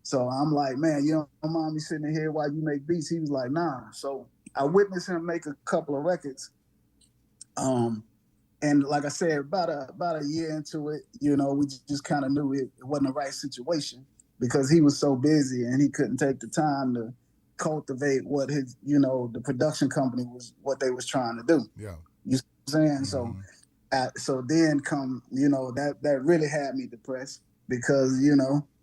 So I'm like, man, you don't mind me sitting here while you make beats? He was like, nah. So I witnessed him make a couple of records. And like I said, about a year into it, we just kind of knew it wasn't the right situation because he was so busy and he couldn't take the time to cultivate what his, the production company what they was trying to do. Yeah. You see what I'm saying? So then come, that really had me depressed because,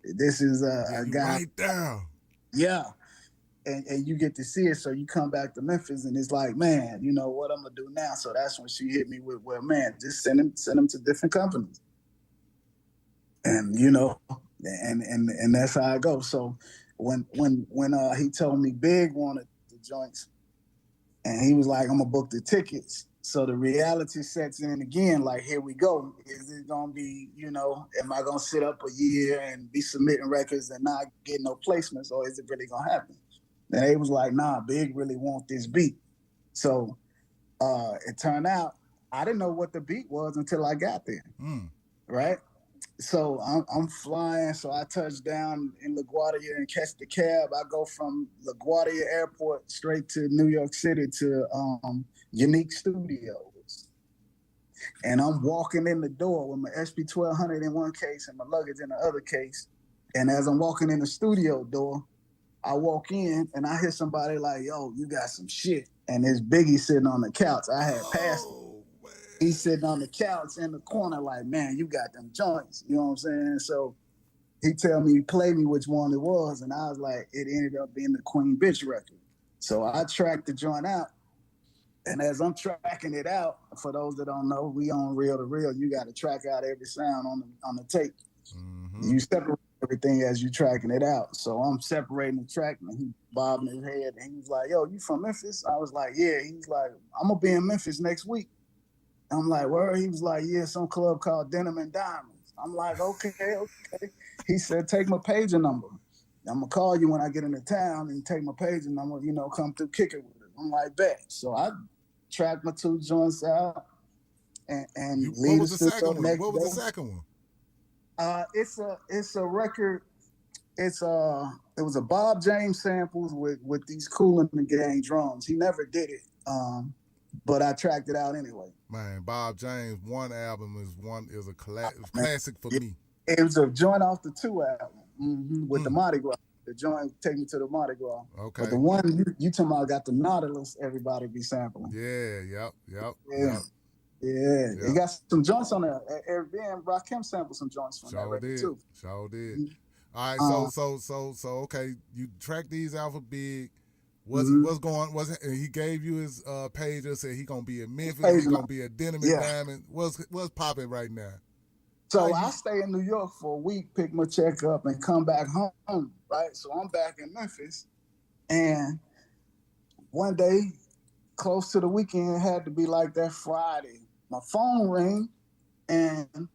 this is a guy. Right down. Yeah. And you get to see it. So you come back to Memphis and it's like, man, what I'm going to do now? So that's when she hit me with, well, man, just send him to different companies. And, and that's how I go. So when he told me Big wanted the joints and he was like, I'm gonna book the tickets. So the reality sets in again, like, here we go. Is it gonna be, am I gonna sit up a year and be submitting records and not get no placements, or is it really gonna happen? And they was like, nah, Big really want this beat. So it turned out I didn't know what the beat was until I got there. Right? So I'm flying. So I touch down in LaGuardia and catch the cab. I go from LaGuardia Airport straight to New York City to Unique Studios. And I'm walking in the door with my SP1200 in one case and my luggage in the other case. And as I'm walking in the studio door, I walk in and I hear somebody like, yo, you got some shit. And there's Biggie sitting on the couch. I had passed him. He's sitting on the couch in the corner like, man, you got them joints. You know what I'm saying? So he tell me, play me which one it was. And I was like, it ended up being the Queen Bitch record. So I tracked the joint out. And as I'm tracking it out, for those that don't know, we on reel to reel. You got to track out every sound on the tape. Mm-hmm. You separate everything as you tracking it out. So I'm separating the track, and he bobbing his head, and he was like, "Yo, you from Memphis?" I was like, "Yeah." He's like, "I'm gonna be in Memphis next week." I'm like, "Where?" He was like, "Yeah, some club called Denim and Diamonds." I'm like, "Okay, okay." He said, "Take my pager number. I'm gonna call you when I get into town and take my pager number. Come through, kick it with it." I'm like, "Bet." So I tracked my 2 joints out and What leave the was the studio second one? next What was the day. second one? It's a record. It was a Bob James samples with these Cool in the Gang drums. He never did it, but I tracked it out anyway. Man, Bob James, one album is a classic for Yeah, me. it was a joint off the 2 album with the Mm. Mardi Gras. The joint Take Me to the Mardi Gras. But the Okay. one you talking about got the Nautilus. Everybody be sampling. Yeah. Yep. Yep. Yeah, Yep. yeah. It Yep. got some joints on there. Airbnb Rakim sampled some joints from that Sure record did. too. Sure did. All right. Uh, So. Okay. You track these out for Big. mm-hmm. What's going? He gave you his pager? Said he gonna be in Memphis. He Paging gonna up. be at Denim and Yeah. Diamond. What's popping right now? How So I you? stay in New York for a week, pick my check up, and come back home. Right. So I'm back in Memphis, and one day, close to the weekend, it had to be like that Friday. My phone rang, and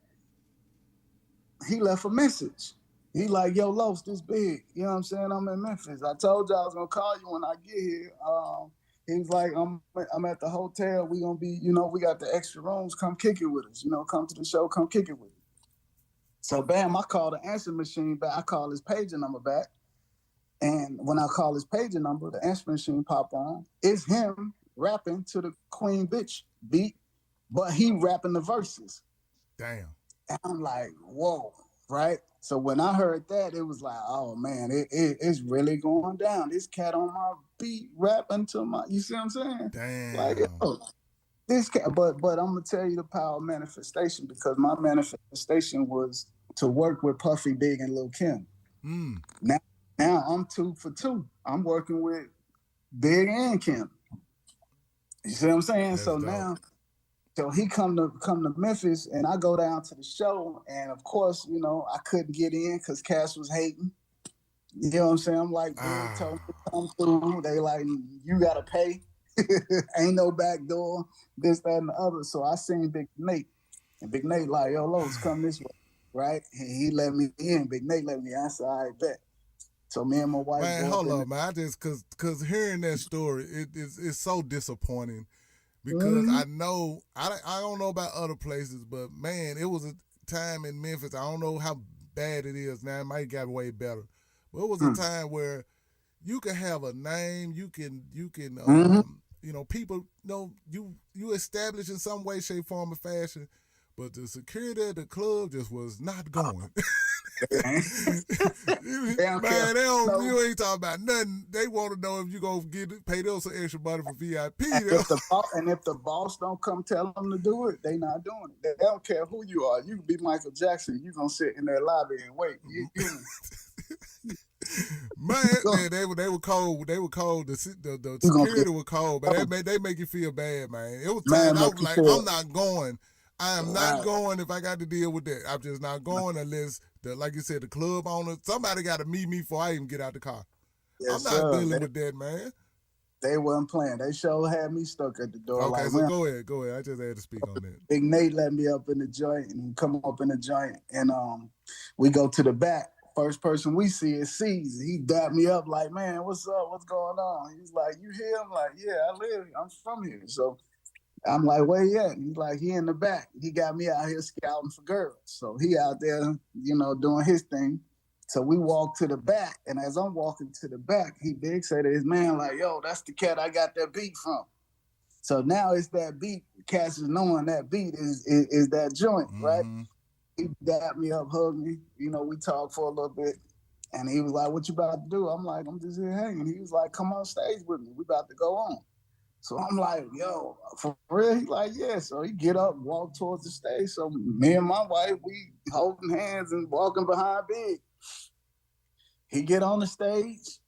he left a message. He like, "Yo, Los, this big. You know what I'm saying? I'm in Memphis. I told you I was gonna call you when I get here." He was like, I'm at the hotel. We gonna be, we got the extra rooms. Come kick it with us. Come to the show. Come kick it with us. So bam, I call the answer machine back. I call his pager number back. And when I call his pager number, the answer machine pop on. It's him rapping to the Queen Bitch beat, but he rapping the verses. Damn. And I'm like, whoa, right? So when I heard that, it was like, oh man, it's really going down. This cat on my beat rapping to my, you see what I'm saying? Like, Damn. this cat, but I'm gonna tell you the power of manifestation, because my manifestation was to work with Puffy, Big, and Lil Kim. Mm. Now, I'm 2 for 2. I'm working with Big and Kim. You see what I'm saying? That's So dope. now, so he come to Memphis, and I go down to the show, and of course, I couldn't get in because Cass was hating. You know what I'm saying? I'm like, Big told me to come through. They like, you gotta pay. Ain't no back door. This, that, and the other. So I seen Big Nate, and Big Nate like, "Yo, Los, come this way," right? And he let me in. Big Nate let me in. I said, "I bet." So me and my wife Man, go up hold in. up, man. I just cause hearing that story, it's so disappointing because Mm-hmm. I don't know about other places, but man, it was a time in Memphis. I don't know how bad it is now. It might got way better, but it was a time where you can have a name, you can Mm-hmm. people you establish in some way, shape, form, or fashion, but the security at the club just was not going. They don't care. Man, they don't. No. You ain't talking about nothing. They want to know if you gonna pay them some extra money for VIP. If the boss don't come tell them to do it, they not doing it. They don't care who you are. You can be Michael Jackson. You gonna sit in their lobby and wait. Man, they were cold. They were cold. The You gonna security get was cold, but they make you feel bad, man. It was times man. I Make was you like, I'm feel not going. I am not right. going if I got to deal with that. I'm just not going unless like you said, the club owner, somebody got to meet me before I even get out the car. I'm Yes, not sir. dealing with that, man. They wasn't playing. They sure had me stuck at the door. Okay, Like, so when go ahead. I just had to speak on that. Big Nate let me up in the joint, and we come up in the joint, and we go to the back. First person we see is C's. He dapped me up like, "Man, what's up? What's going on?" He's like, "You here?" I'm like, "Yeah, I live here. I'm from here." So I'm like, "Where you at?" He's like, "He in the back." He got me out here scouting for girls. So he out there, doing his thing. So we walk to the back, and as I'm walking to the back, he big said to his man, like, "Yo, that's the cat I got that beat from." So now it's that beat. Cass is knowing that beat is that joint, right? Mm-hmm. He dapped me up, hugged me. We talked for a little bit. And he was like, "What you about to do?" I'm like, "I'm just here hanging." He was like, "Come on stage with me. We about to go on." So I'm like, "Yo, for real?" He like, "Yeah." So he get up, walk towards the stage. So me and my wife, we holding hands and walking behind Big. He get on the stage.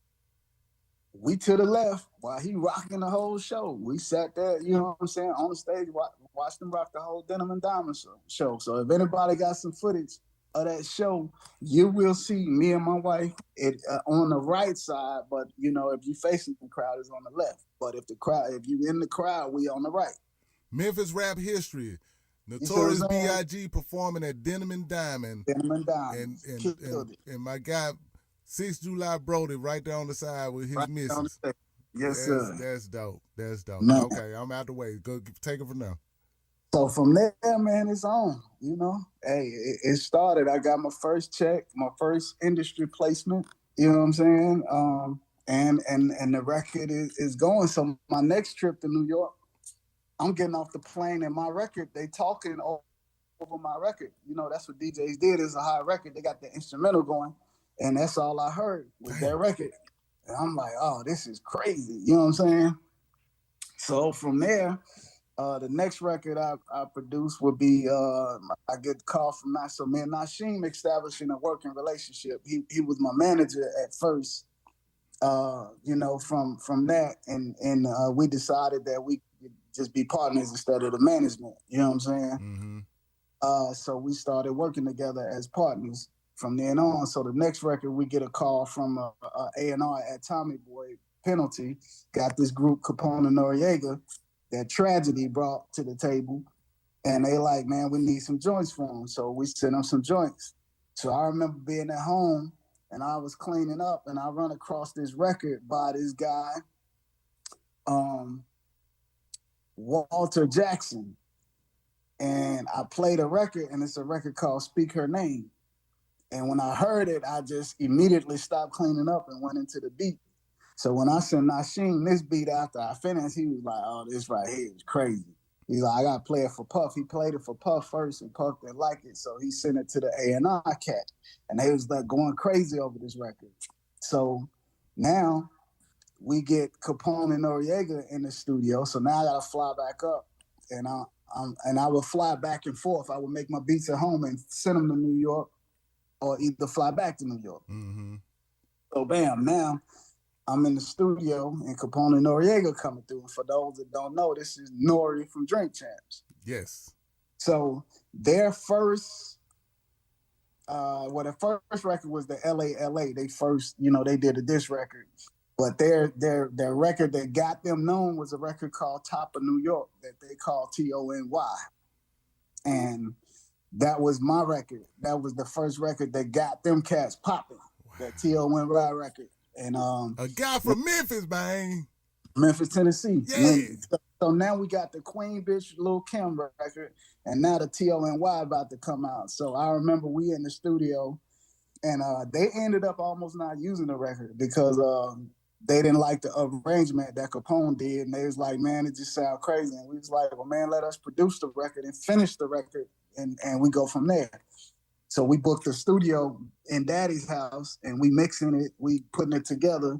we to the left while he rocking the whole show. We sat there, you know what I'm saying, on the stage, watched him rock the whole Denim and Diamond show. So if anybody got some footage of that show, you will see me and my wife on the right side. But you know, if you facing the crowd, it's on the left. But if you in the crowd, we on the right. Memphis Rap History. Notorious BIG performing at Denim and Diamond. Denim and Diamond. And my guy, 6 July Broady, right there on the side with his right missus. Yes, sir. That's dope. That's dope. Man. Okay, I'm out the way. Go take it from there. So from there, man, it's on. You know, hey, it started. I got my first check, my first industry placement. You know what I'm saying? And the record is going. So my next trip to New York, I'm getting off the plane, and my record, they talking over my record. You know, that's what DJs did. Is a high record. They got the instrumental going, and that's all I heard was their record. And I'm like, oh, this is crazy. You know what I'm saying? So from there, the next record I produced would be I get the call from Nash. So me and Nasheem establishing a working relationship. He was my manager at first. You know, from that, and we decided that we could just be partners instead of the management. You know what I'm saying? Mm-hmm. So we started working together as partners from then on. So the next record, we get a call from A&R at Tommy Boy Penalty. Got this group Capone and Noriega that Tragedy brought to the table, and they like, man, we need some joints for them. So we sent them some joints. So I remember being at home, and I was cleaning up, and I run across this record by this guy, Walter Jackson. And I played a record, and it's a record called Speak Her Name. And when I heard it, I just immediately stopped cleaning up and went into the beat. So when I sent Nasheem this beat after I finished, he was like, oh, this right here is crazy. He's like, I got to play it for Puff. He played it for Puff first, and Puff didn't like it. So he sent it to the A&R cat. And they was like going crazy over this record. So now we get Capone and Noriega in the studio. So now I got to fly back up. And I would fly back and forth. I would make my beats at home and send them to New York, or either fly back to New York. Mm-hmm. So bam, now I'm in the studio and Capone and Noriega coming through. And for those that don't know, this is Nori from Drink Champs. Yes. So their first, their first record was the LA. They first, you know, they did a diss record. But their record that got them known was a record called Top of New York that they called TONY. And that was my record. That was the first record that got them cats popping. Wow. That TONY record. And a guy from Memphis, man. Memphis, Tennessee. Yeah. So now we got the Queen Bitch Lil Kim record, and now the TONY about to come out. So I remember we in the studio, and they ended up almost not using the record because they didn't like the arrangement that Capone did, and they was like, man, it just sounds crazy. And we was like, well, man, let us produce the record and finish the record, and we go from there. So we booked the studio in Daddy's house, and we mixing it, we putting it together,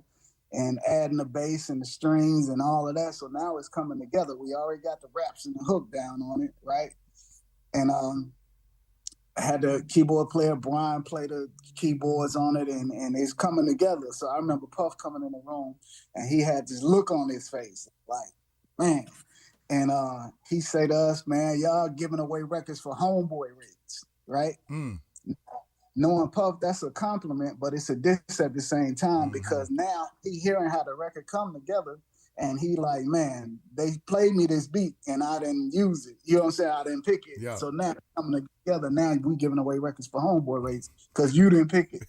and adding the bass and the strings and all of that. So now it's coming together. We already got the raps and the hook down on it, right? And I had the keyboard player, Brian, play the keyboards on it, and it's coming together. So I remember Puff coming in the room, and he had this look on his face, like, man. And he said to us, man, y'all giving away records for homeboy rates, right? Mm. Knowing Puff, that's a compliment, but it's a diss at the same time, because now he hearing how the record come together, and he like, man, they played me this beat and I didn't use it. You know what I'm saying? I didn't pick it. Yeah. So now coming together, now we giving away records for homeboy rates because you didn't pick it.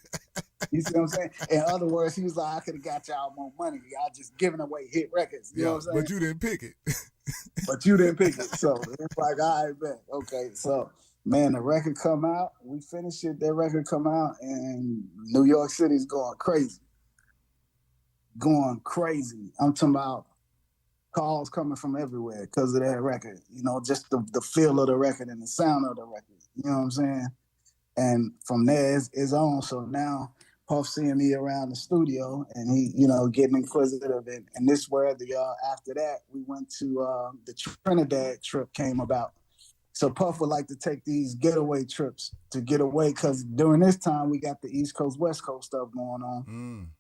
You see what I'm saying? In other words, he was like, I could have got y'all more money. Y'all just giving away hit records. You know what I'm saying? But you didn't pick it. But you didn't pick it. So it's like, all right, bet. Okay, so man, the record come out, we finish it, that record come out, and New York City's going crazy. Going crazy. I'm talking about calls coming from everywhere because of that record. You know, just the feel of the record and the sound of the record. You know what I'm saying? And from there, it's on. So now Puff seeing me around the studio, and he, you know, getting inquisitive. And this where after that, we went to the Trinidad trip came about. So Puff would like to take these getaway trips to get away, because during this time, we got the East Coast, West Coast stuff going on.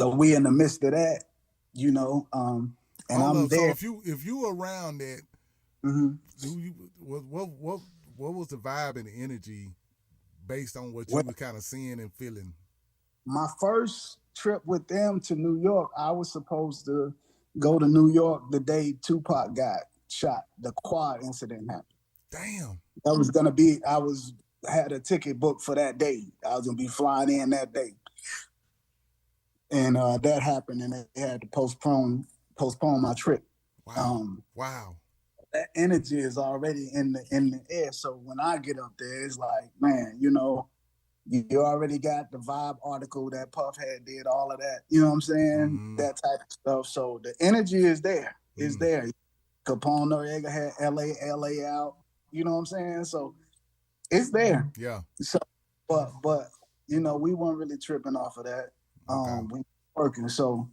So we in the midst of that, you know, and Hold I'm up. So there. if you around that, Hmm. do you what was the vibe and the energy based on what Well, you were kind of seeing and feeling? my first trip with them to New York, I was supposed to go to New York the day Tupac got shot. The quad incident happened. Damn. That was gonna be. I was had a ticket booked for that day. I was gonna be flying in that day, and that happened, and they had to postpone my trip. Wow. Um, Wow. that energy is already in the air. So when I get up there, it's like, man, you know, you already got the Vibe article that Puff had did, all of that. You know what I'm saying? Mm. That type of stuff. So the energy is there. It's Mm. there. Capone Noriega had LA out. You know what I'm saying? So it's there. Yeah. So, but you know, we weren't really tripping off of that. Okay. We working. So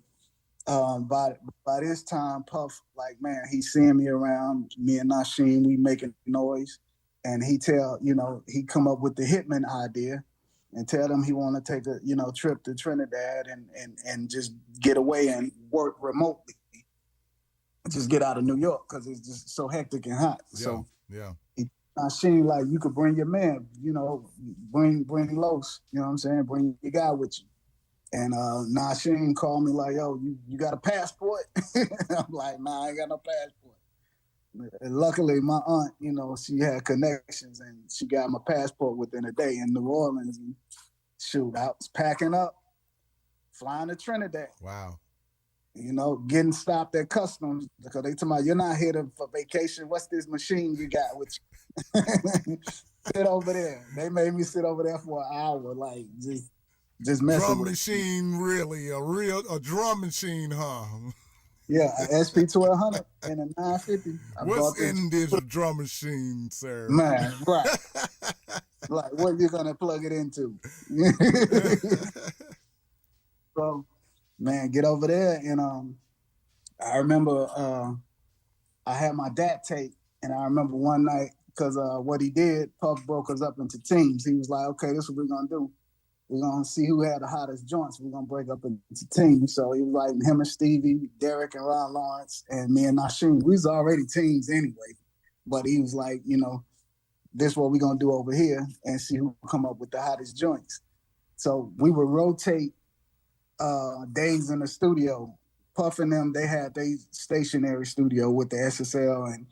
by this time, Puff, like, man, he's seeing me around, me and Nasheen, we making noise. And he come up with the Hitman idea and tell them he want to take a, trip to Trinidad and just get away and work remotely. Just get out of New York because it's just so hectic and hot. Yeah. So Yeah. Nasheen, like, you could bring your man, bring Los, you know what I'm saying? Bring your guy with you. And Nasheen called me like, yo, you got a passport? I'm like, nah, I ain't got no passport. And luckily, my aunt, she had connections and she got my passport within a day in New Orleans. And shoot, I was packing up, flying to Trinidad, Wow. getting stopped at customs because they told me, you're not here for vacation. What's this machine you got with you? Sit over there. They made me sit over there for an hour, like just messing Drum with me. machine, really? A drum machine, huh? Yeah, an SP 1200 and a 950. I What's bought them. in this drum machine, sir? Man, right. Like, what you gonna plug it into? So, man, get over there. And I remember I had my dad tape, and I remember one night because what he did, Puff broke us up into teams. He was like, okay, this is what we're gonna do. We're gonna see who had the hottest joints. We're gonna break up into teams. So he was like him and Stevie, Derek and Ron Lawrence, and me and Nasheen. We was already teams anyway. But he was like, this is what we're gonna do over here and see who come up with the hottest joints. So we would rotate days in the studio. Puff and them, they had their stationary studio with the SSL, and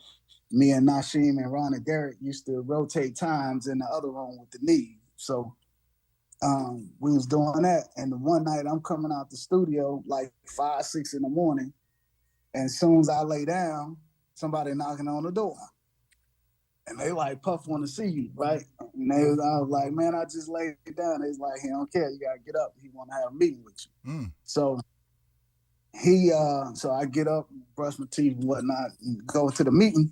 me and Nashim and Ron and Derek used to rotate times in the other room with the knee. So we was doing that, and one night I'm coming out the studio like 5, 6 in the morning, and as soon as I lay down, somebody knocking on the door. And they like, Puff want to see you, right? And I was like, man, I just laid down. They was like, he don't care. You gotta get up. He want to have a meeting with you. Mm. So so I get up, brush my teeth and whatnot, and go to the meeting.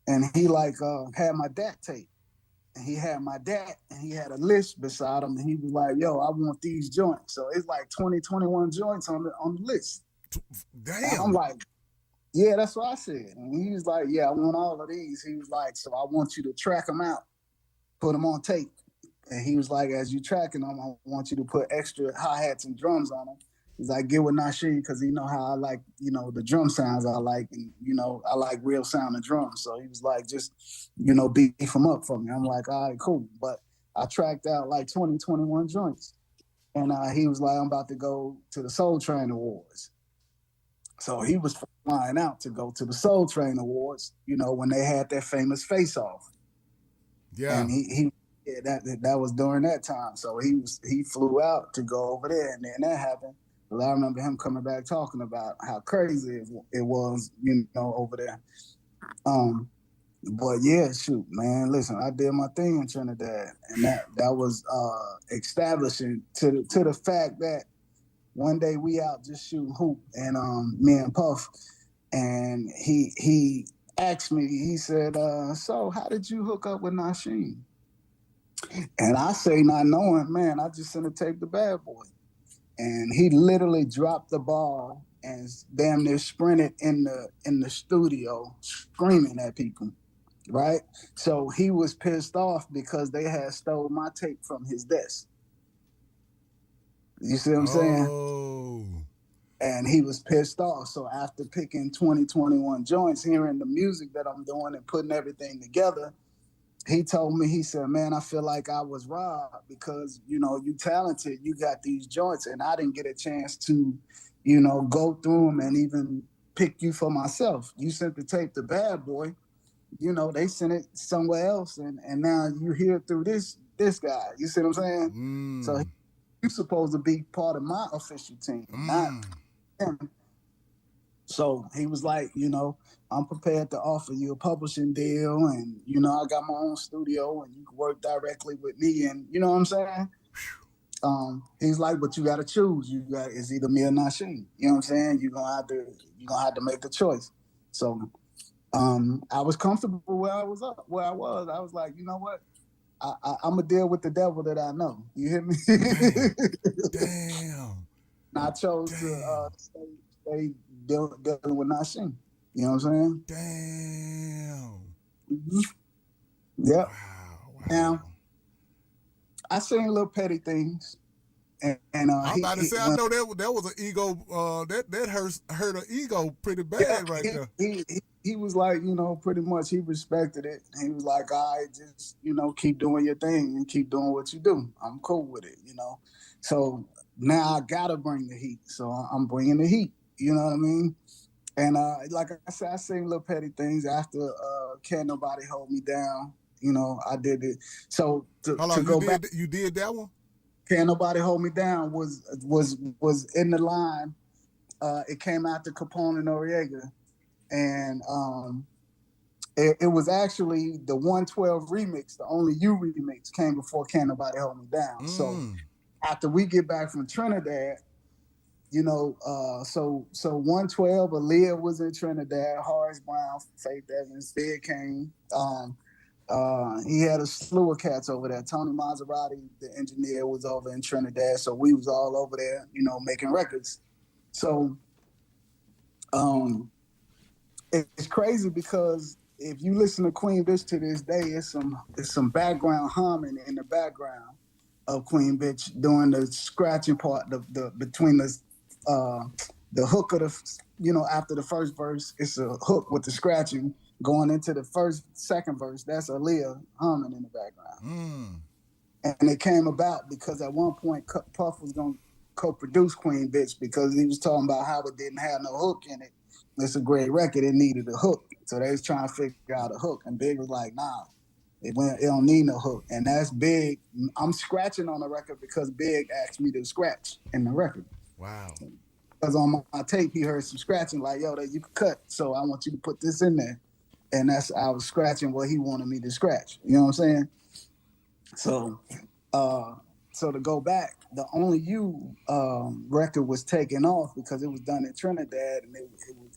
And he like had my dad tape. And he had my dad, and he had a list beside him. And he was like, yo, I want these joints. So it's like 20, 21 joints on the list. Damn. And I'm like, yeah, that's what I said. And he was like, yeah, I want all of these. He was like, so I want you to track them out, put them on tape. And he was like, as you tracking them, I want you to put extra hi-hats and drums on them. He's like, get with Nasheen because he know how I like, the drum sounds I like. And, I like real sounding drums. So he was like, just, beef them up for me. I'm like, all right, cool. But I tracked out like 20, 21 joints. And he was like, I'm about to go to the Soul Train Awards. So he was flying out to go to the Soul Train Awards, when they had their famous face off. Yeah. And that was during that time. So he flew out to go over there, and then that happened. But I remember him coming back talking about how crazy it was, over there. But yeah, shoot, man. Listen, I did my thing in Trinidad, and that was establishing to the fact that one day we out just shooting hoop, and me and Puff, and he asked me. He said, "So how did you hook up with Nasheen?" And I say, not knowing, man, I just sent a tape to Bad Boy. And he literally dropped the ball and damn near sprinted in the studio screaming at people, right? So he was pissed off because they had stole my tape from his desk. You see what I'm saying? Oh. And he was pissed off. So after picking 2021 joints, hearing the music that I'm doing and putting everything together, he told me, he said, man, I feel like I was robbed because, you talented, you got these joints, and I didn't get a chance to, go through them and even pick you for myself. You sent the tape to Bad Boy, they sent it somewhere else, and now you hear it through this guy. You see what I'm saying? So Mm. you supposed to be part of my official team, not Mm. him. So he was like, I'm prepared to offer you a publishing deal, and I got my own studio, and you can work directly with me, and you know what I'm saying. He's like, but you got to choose. You got it's either me or Nasheen. You know what I'm saying. You're gonna have to make a choice. So I was comfortable where I was up, where I was. I was like, you know what, I'm gonna deal with the devil that I know. You hear me? Damn. Damn. And I chose to Damn. stay dealing with Nasheen. You know what I'm saying? Damn. Mm-hmm. Yep. Wow. Now Wow. I seen little petty things, and I'm about to he say I when know that was an ego that hurt an ego pretty yeah bad right there. he was like, pretty much he respected it. He was like, all right, just keep doing your thing and keep doing what you do. I'm cool with it. So now I gotta bring the heat. So I'm bringing the heat. You know what I mean? And like I said, I seen little petty things after Can't Nobody Hold Me Down. I did it. So Hold to on, go back, you did that one? Can't Nobody Hold Me Down was in the line. It came out to Capone and Noriega, and it was actually the 112 remix, the Only You remix, came before Can't Nobody Hold Me Down. So Mm. after we get back from Trinidad, so 112, Aaliyah was in Trinidad, Horace Brown, Faith Evans, Big Kane. He had a slew of cats over there. Tony Maserati, the engineer, was over in Trinidad, so we was all over there, making records. So um, it's crazy because if you listen to Queen Bitch to this day, it's some background humming in the background of Queen Bitch doing the scratching part, the between the hook of after the first verse, it's a hook with the scratching going into the second verse. That's Aaliyah humming in the background. Mm. And it came about because at one point Puff was going to co-produce Queen Bitch because he was talking about how it didn't have no hook in it. It's a great record. It needed a hook. So they was trying to figure out a hook. And Big was like, nah, it don't need no hook. And that's Big. I'm scratching on the record because Big asked me to scratch in the record. Wow. Because on my tape, he heard some scratching like, yo, that you can cut. So I want you to put this in there. And I was scratching what he wanted me to scratch. You know what I'm saying? So uh, so to go back, the Only You record was taken off because it was done in Trinidad, and it was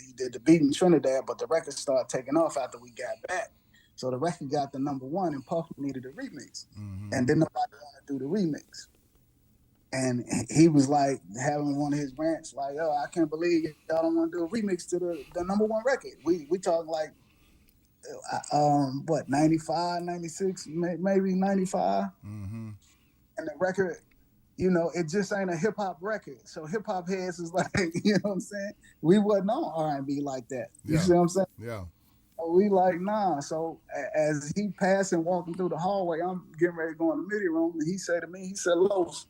he did the beat in Trinidad, but the record started taking off after we got back. So the record got the number one, and Puff needed a remix, Mm-hmm. and then nobody wanted to do the remix. And he was like having one of his rants, like, "Yo, I can't believe y'all don't want to do a remix to the number one record." We talking like what 95, 96, maybe 95, Mm-hmm. and the record, it just ain't a hip hop record. So hip hop heads is like, you know what I'm saying? We wasn't on R&B like that. You Yeah. see what I'm saying? Yeah. So we like, nah. So as he passed and walking through the hallway, I'm getting ready to go in the MIDI room, and he said to me, he said, Los,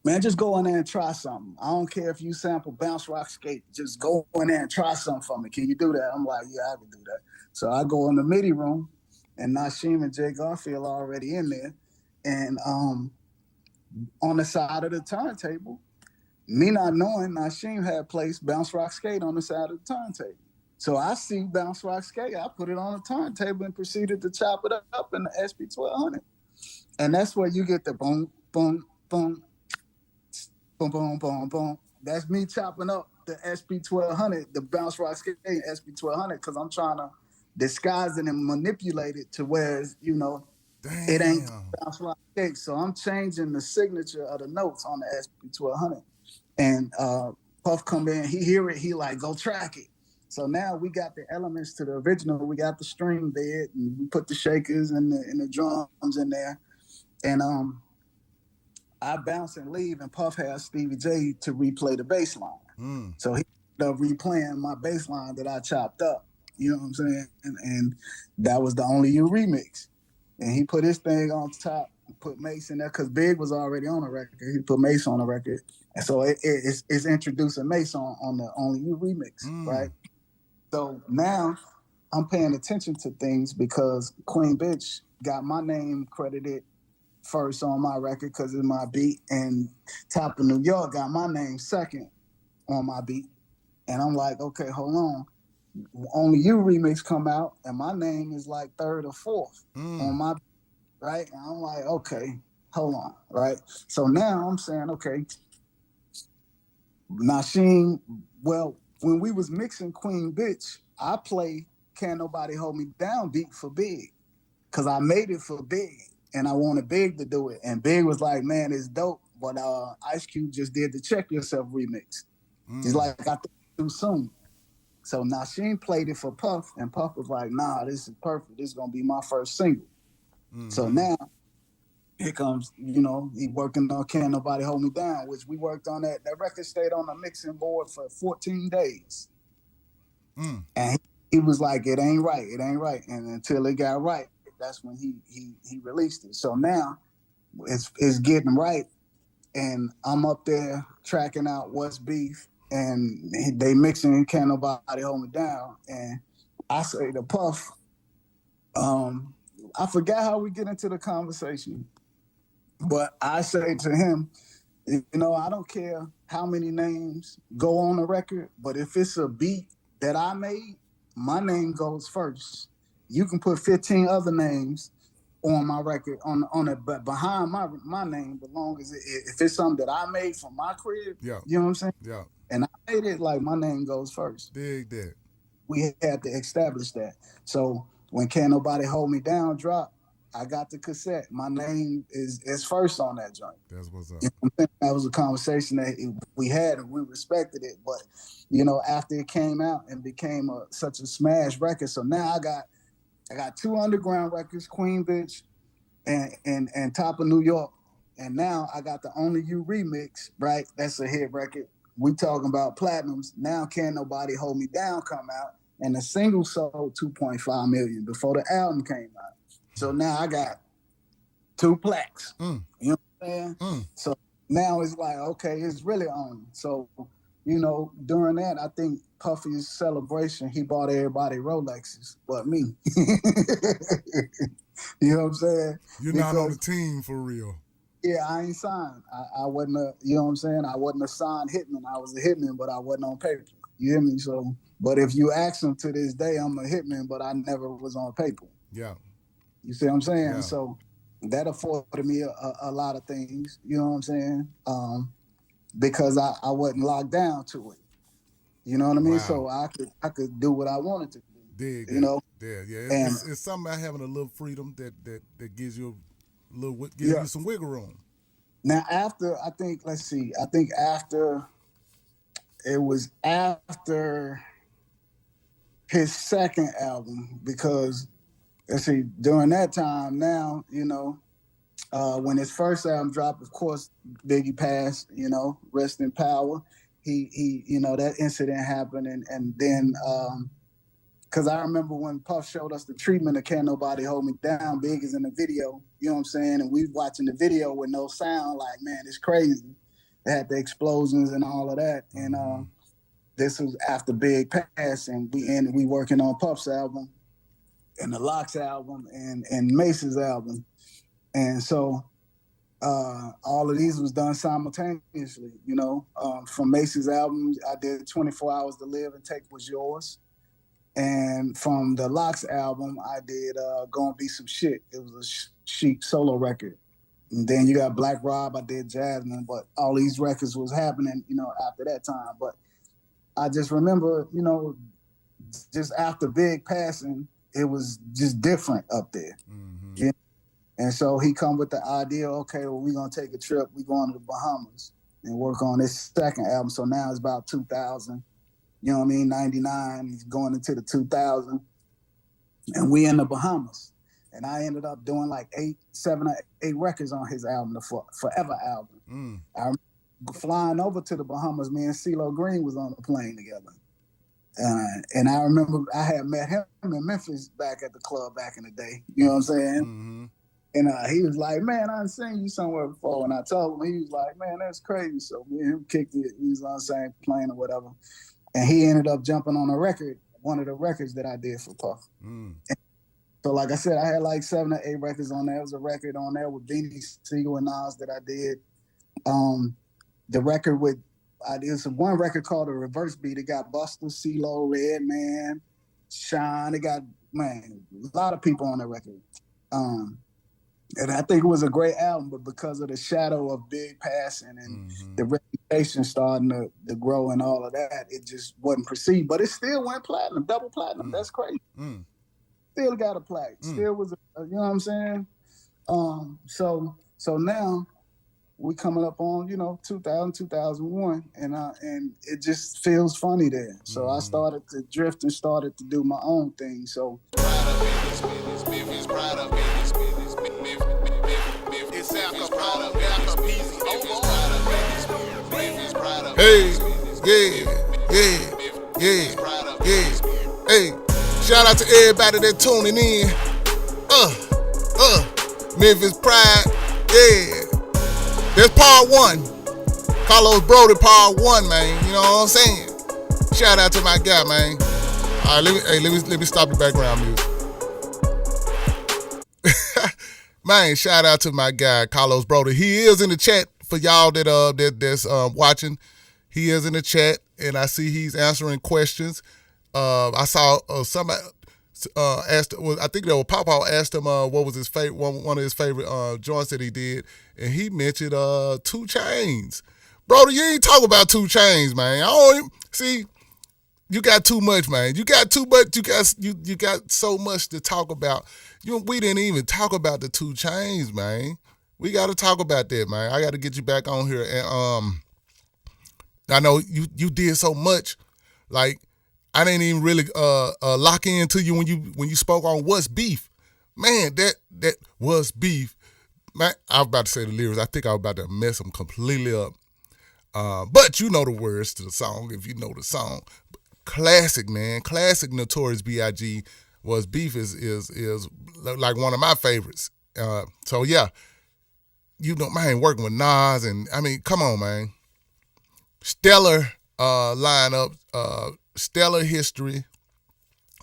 man, just go in there and try something. I don't care if you sample Bounce Rock Skate. Just go in there and try something for me. Can you do that? I'm like, yeah, I can do that. So I go in the MIDI room, and Nasheem and Jay Garfield are already in there. And on the side of the turntable, me not knowing, Nasheem had placed Bounce Rock Skate on the side of the turntable. So I see Bounce Rock Skate. I put it on the turntable and proceeded to chop it up in the SP1200. And that's where you get the boom, boom, boom, boom, boom, boom, boom. That's me chopping up the SP1200, the Bounce Rock Skate SP1200, because I'm trying to disguise it and manipulate it to where, it ain't Damn. Bounce Rock Skate. So I'm changing the signature of the notes on the SP1200. And Puff come in, he hear it, he like, go track it. So now we got the elements to the original. We got the string bed, and we put the shakers and the drums in there. And I bounce and leave, and Puff has Stevie J to replay the bass line. So he ended up replaying my bass line that I chopped up. You know what I'm saying? And that was the Only You remix. And he put his thing on top, put Mace in there, because Big was already on the record. He put Mace on the record. And so it's introducing Mace on the Only You remix, right? So now I'm paying attention to things because Queen Bitch got my name credited first on my record because it's my beat, and Top of New York got my name second on my beat. And I'm like, okay, hold on. Only You remix come out, and my name is like third or fourth on my beat, right? And I'm like, okay, hold on, right? So now I'm saying, okay, Nasheen, well, when we was mixing Queen Bitch, I play Can't Nobody Hold Me Down beat for Big, because I made it for Big. And I wanted Big to do it. And Big was like, man, it's dope. But Ice Cube just did the Check Yourself remix. He's like, I think too soon. So Nasheen played it for Puff, and Puff was like, nah, this is perfect. This is going to be my first single. So now, here comes, he working on Can't Nobody Hold Me Down, which we worked on that. That record stayed on the mixing board for 14 days. And he was like, it ain't right. It ain't right. And until it got right, that's when he released it. So now it's getting right, and I'm up there tracking out what's beef, and they mixing Can't Nobody Hold Me Down, and I say to Puff, I forgot how we get into the conversation, but I say to him, I don't care how many names go on the record, but if it's a beat that I made, my name goes first. You can put 15 other names on my record on it, but behind my name, as long as if it's something that I made from my crib, you know what I'm saying? Yeah. And I made it like my name goes first. Dig that. We had to establish that. So when Can't Nobody Hold Me Down dropped, I got the cassette. My name is first on that joint. That's what's up. That was a conversation that we had, and we respected it. But after it came out and became such a smash record, so now I got two underground records, Queen Bitch and Top of New York, and now I got the Only You remix, right? That's a hit record. We talking about platinums. Now Can't Nobody Hold Me Down come out, and the single sold 2.5 million before the album came out. So now I got two plaques. You know what I'm saying? So now it's like, okay, it's really on. So, during that, I think Puffy's celebration, he bought everybody Rolexes, but me. You know what I'm saying? You're not on the team for real. Yeah, I ain't signed. I wasn't you know what I'm saying? I wasn't a signed hitman. I was a hitman, but I wasn't on paper. You hear me? So, but if you ask him to this day, I'm a hitman, but I never was on paper. Yeah. You see what I'm saying? Yeah. So that afforded me a lot of things, you know what I'm saying? Because I wasn't locked down to it. You know what I mean? Wow. So I could do what I wanted to do. Dig you know? Yeah. It's something about having a little freedom that gives you a little you some wiggle room. Now after his second album, because during that time now, when his first album dropped, of course, Biggie passed, rest in power. He that incident happened, and then because I remember when Puff showed us the treatment of Can't Nobody Hold Me Down, Big is in the video, you know what I'm saying? And we watching the video with no sound, like, man, it's crazy. They had the explosions and all of that. And this was after Big passed, and we working on Puff's album and the Lox album and Mace's album. And so all of these was done simultaneously, from Mace's album, I did 24 Hours to Live and Take Was Yours. And from the Lox album, I did Gonna Be Some Shit. It was a Chic solo record. And then you got Black Rob, I did Jasmine, but all these records was happening, after that time. But I just remember, just after Big passing, it was just different up there. Mm-hmm. And so he come with the idea, okay, well, we're going to take a trip. We're going to the Bahamas and work on this second album. So now it's about 2000. You know what I mean? 99, he's going into the 2000. And we in the Bahamas. and I ended up doing like 7 or 8 records on his album, the Forever album. I remember flying over to the Bahamas. Me and CeeLo Green was on the plane together. And I remember I had met him in Memphis back at the club back in the day. You know what I'm saying? And he was like, man, I done seen you somewhere before. And I told him, he was like, man, that's crazy. So me and him kicked it. He was on the same plane or whatever. And he ended up jumping on a record, one of the records that I did for Puff. So like I said, I had like 7 or 8 records on there. There was a record on there with Beanie Siegel and Nas that I did. The record with, I did one record called The Reverse Beat. It got Busta, CeeLo, Redman, Sean. It got, man, a lot of people on that record. And I think it was a great album, but because of the shadow of Big passing and the reputation starting to grow and all of that, it just wasn't perceived. But it still went platinum, double platinum. That's crazy. Still got a plaque. Still was, you know what I'm saying? So now we coming up on, 2000, 2001, and it just feels funny there. So I started to drift and started to do my own thing. So. Hey, yeah. Hey, shout out to everybody that tuning in. Memphis Pride, yeah. That's part 1. Carlos Broady, part 1, man. You know what I'm saying? Shout out to my guy, man. All right, let me stop the background music. Man, shout out to my guy, Carlos Broady. He is in the chat for y'all that's watching. He is in the chat, and I see he's answering questions. I saw somebody asked. I think that was Papa asked him what was his favorite one of his favorite joints that he did, and he mentioned 2 Chainz. Brody, you ain't talk about 2 Chainz, man. I don't see. You got too much, man. You got too much. You got so much to talk about. We didn't even talk about the 2 Chainz, man. We got to talk about that, man. I got to get you back on here. And I know you did so much. Like, I didn't even really lock into you when you spoke on What's Beef. Man, that was beef. Man, I was about to say the lyrics. I think I was about to mess them completely up. But you know the words to the song if you know the song. Classic, man. Classic Notorious BIG. Was Beef is like one of my favorites. So yeah, man, working with Nas, and I mean, come on, man. Stellar lineup, stellar history.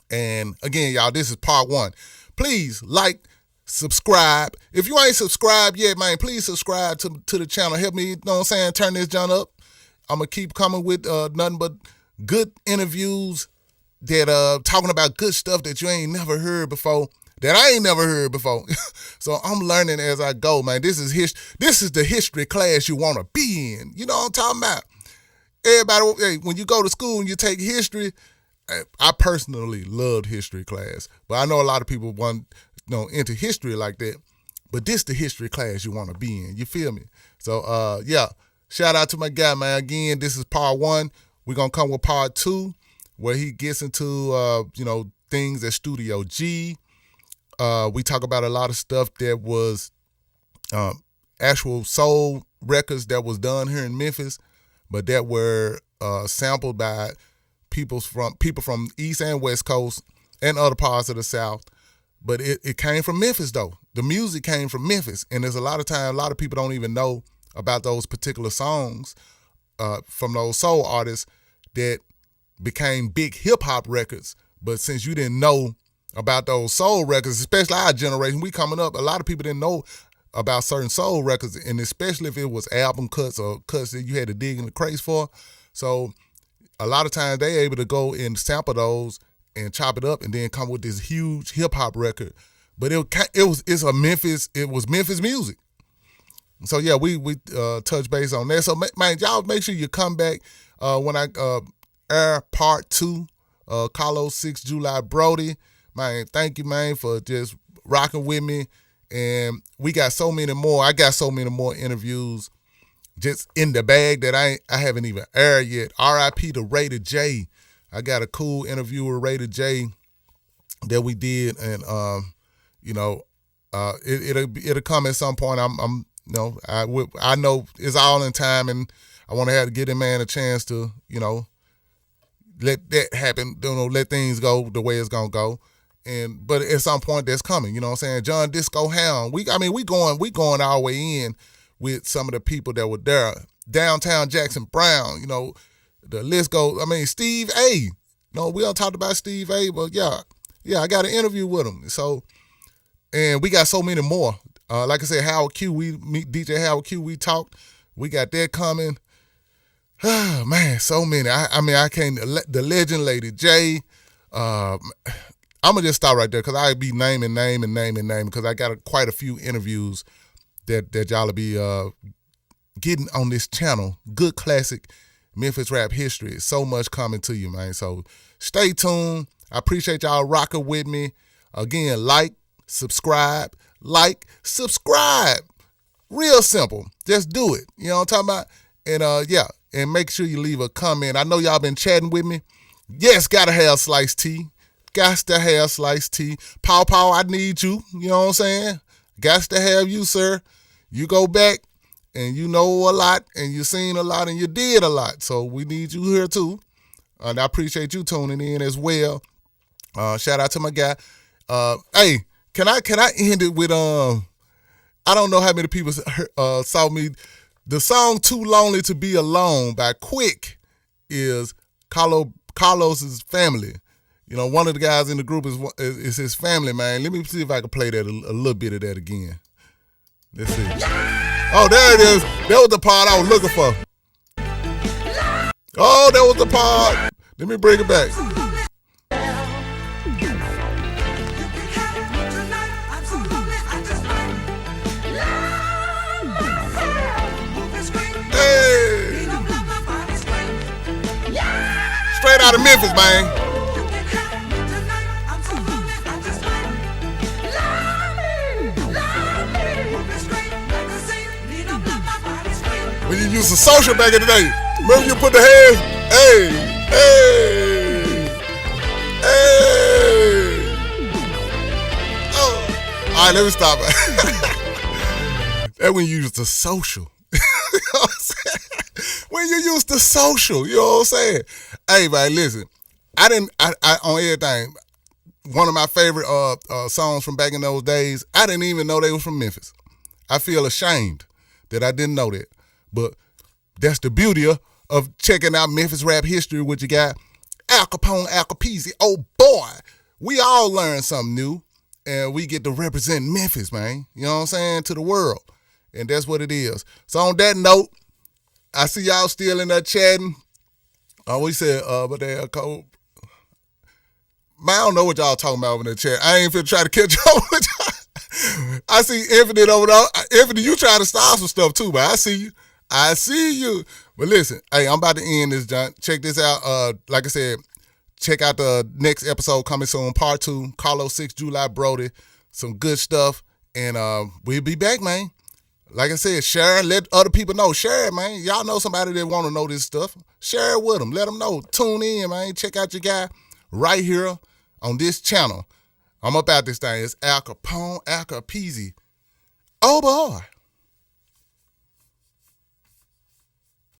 And again, y'all, this is part 1. Please like, subscribe. If you ain't subscribed yet, man, please subscribe to the channel. Help me, you know what I'm saying, turn this junk up. I'm gonna keep coming with nothing but good interviews that talking about good stuff that you ain't never heard before, that I ain't never heard before. So I'm learning as I go, man. This is the history class you want to be in. You know what I'm talking about? Everybody, hey, when you go to school and you take history, I personally loved history class, but I know a lot of people want into history like that. But this the history class you want to be in. You feel me? So yeah, shout out to my guy, man. Again, this is part 1. We're gonna come with part 2. Where he gets into, things at Studio G. We talk about a lot of stuff that was actual soul records that was done here in Memphis, but that were sampled by people from East and West Coast and other parts of the South. But it came from Memphis, though. The music came from Memphis, and there's a lot of people don't even know about those particular songs from those soul artists that became big hip-hop records. But since you didn't know about those soul records, especially our generation, we coming up, a lot of people didn't know about certain soul records, and especially if it was album cuts or cuts that you had to dig in the crates for. So a lot of times they able to go and sample those and chop it up and then come with this huge hip-hop record. But it was Memphis music. So yeah, we touch base on that. So man, y'all make sure you come back when I air part 2, Carlos 6 July Broady. Man, thank you, man, for just rocking with me. And we got so many more. I got so many more interviews just in the bag that I haven't even aired yet. R.I.P. to Rated J. I got a cool interview with Rated J that we did, and it'll come at some point. I know it's all in time, and I want to have to give him man a chance to, let that happen. Let things go the way it's gonna go. But at some point that's coming. You know what I'm saying? John Disco Hound. We going our way in with some of the people that were there. Downtown Jackson Brown. The list goes. Steve A. We don't talk about Steve A. But yeah, I got an interview with him. So, and we got so many more. Like I said, Howard Q. We meet DJ Howard Q. We talked. We got that coming. Oh, man, so many. I can't. The legend Lady J. I'm gonna just stop right there because I be naming because I got quite a few interviews that y'all will be getting on this channel. Good classic Memphis Rap History. So much coming to you, man. So stay tuned. I appreciate y'all rocking with me. Again, subscribe. Real simple. Just do it. You know what I'm talking about? And and make sure you leave a comment. I know y'all been chatting with me. Yes, gotta have sliced tea. Got to have sliced tea. Pow, I need you. You know what I'm saying? Got to have you, sir. You go back and you know a lot and you seen a lot and you did a lot. So we need you here too. And I appreciate you tuning in as well. Shout out to my guy. Hey, can I end it with I don't know how many people saw me. The song Too Lonely to Be Alone by Quick is Carlos's family. One of the guys in the group is his family, man. Let me see if I can play that a little bit of that again. Let's see. Oh, there it is. That was the part I was looking for. Oh, that was the part. Let me bring it back. Hey. Straight out of Memphis, man. When you used to social back in the day, remember you put the hands, hey. Oh. All right, let me stop. That when you used to social. You know what I'm saying? When you used to social, you know what I'm saying? Hey, man, listen, I on everything, one of my favorite songs from back in those days, I didn't even know they were from Memphis. I feel ashamed that I didn't know that. But that's the beauty of checking out Memphis Rap History, what you got. Al Capone, Al Capeasy. Oh, boy. We all learn something new, and we get to represent Memphis, man. You know what I'm saying? To the world. And that's what it is. So on that note, I see y'all still in there chatting. We said, but they cold. Man, I don't know what y'all talking about over in the chat. I ain't finna try to catch up with y'all. I see Infinite over there. Infinite, you trying to start some stuff too, but I see you. But listen, hey, I'm about to end this, John. Check this out. Like I said, check out the next episode coming soon, part 2, Carlos 6 July Broady. Some good stuff. And we'll be back, man. Like I said, share, let other people know. Share it, man. Y'all know somebody that want to know this stuff. Share it with them. Let them know. Tune in, man. Check out your guy right here on this channel. I'm about this thing. It's Al Capone, Al Capeasy. Oh, boy.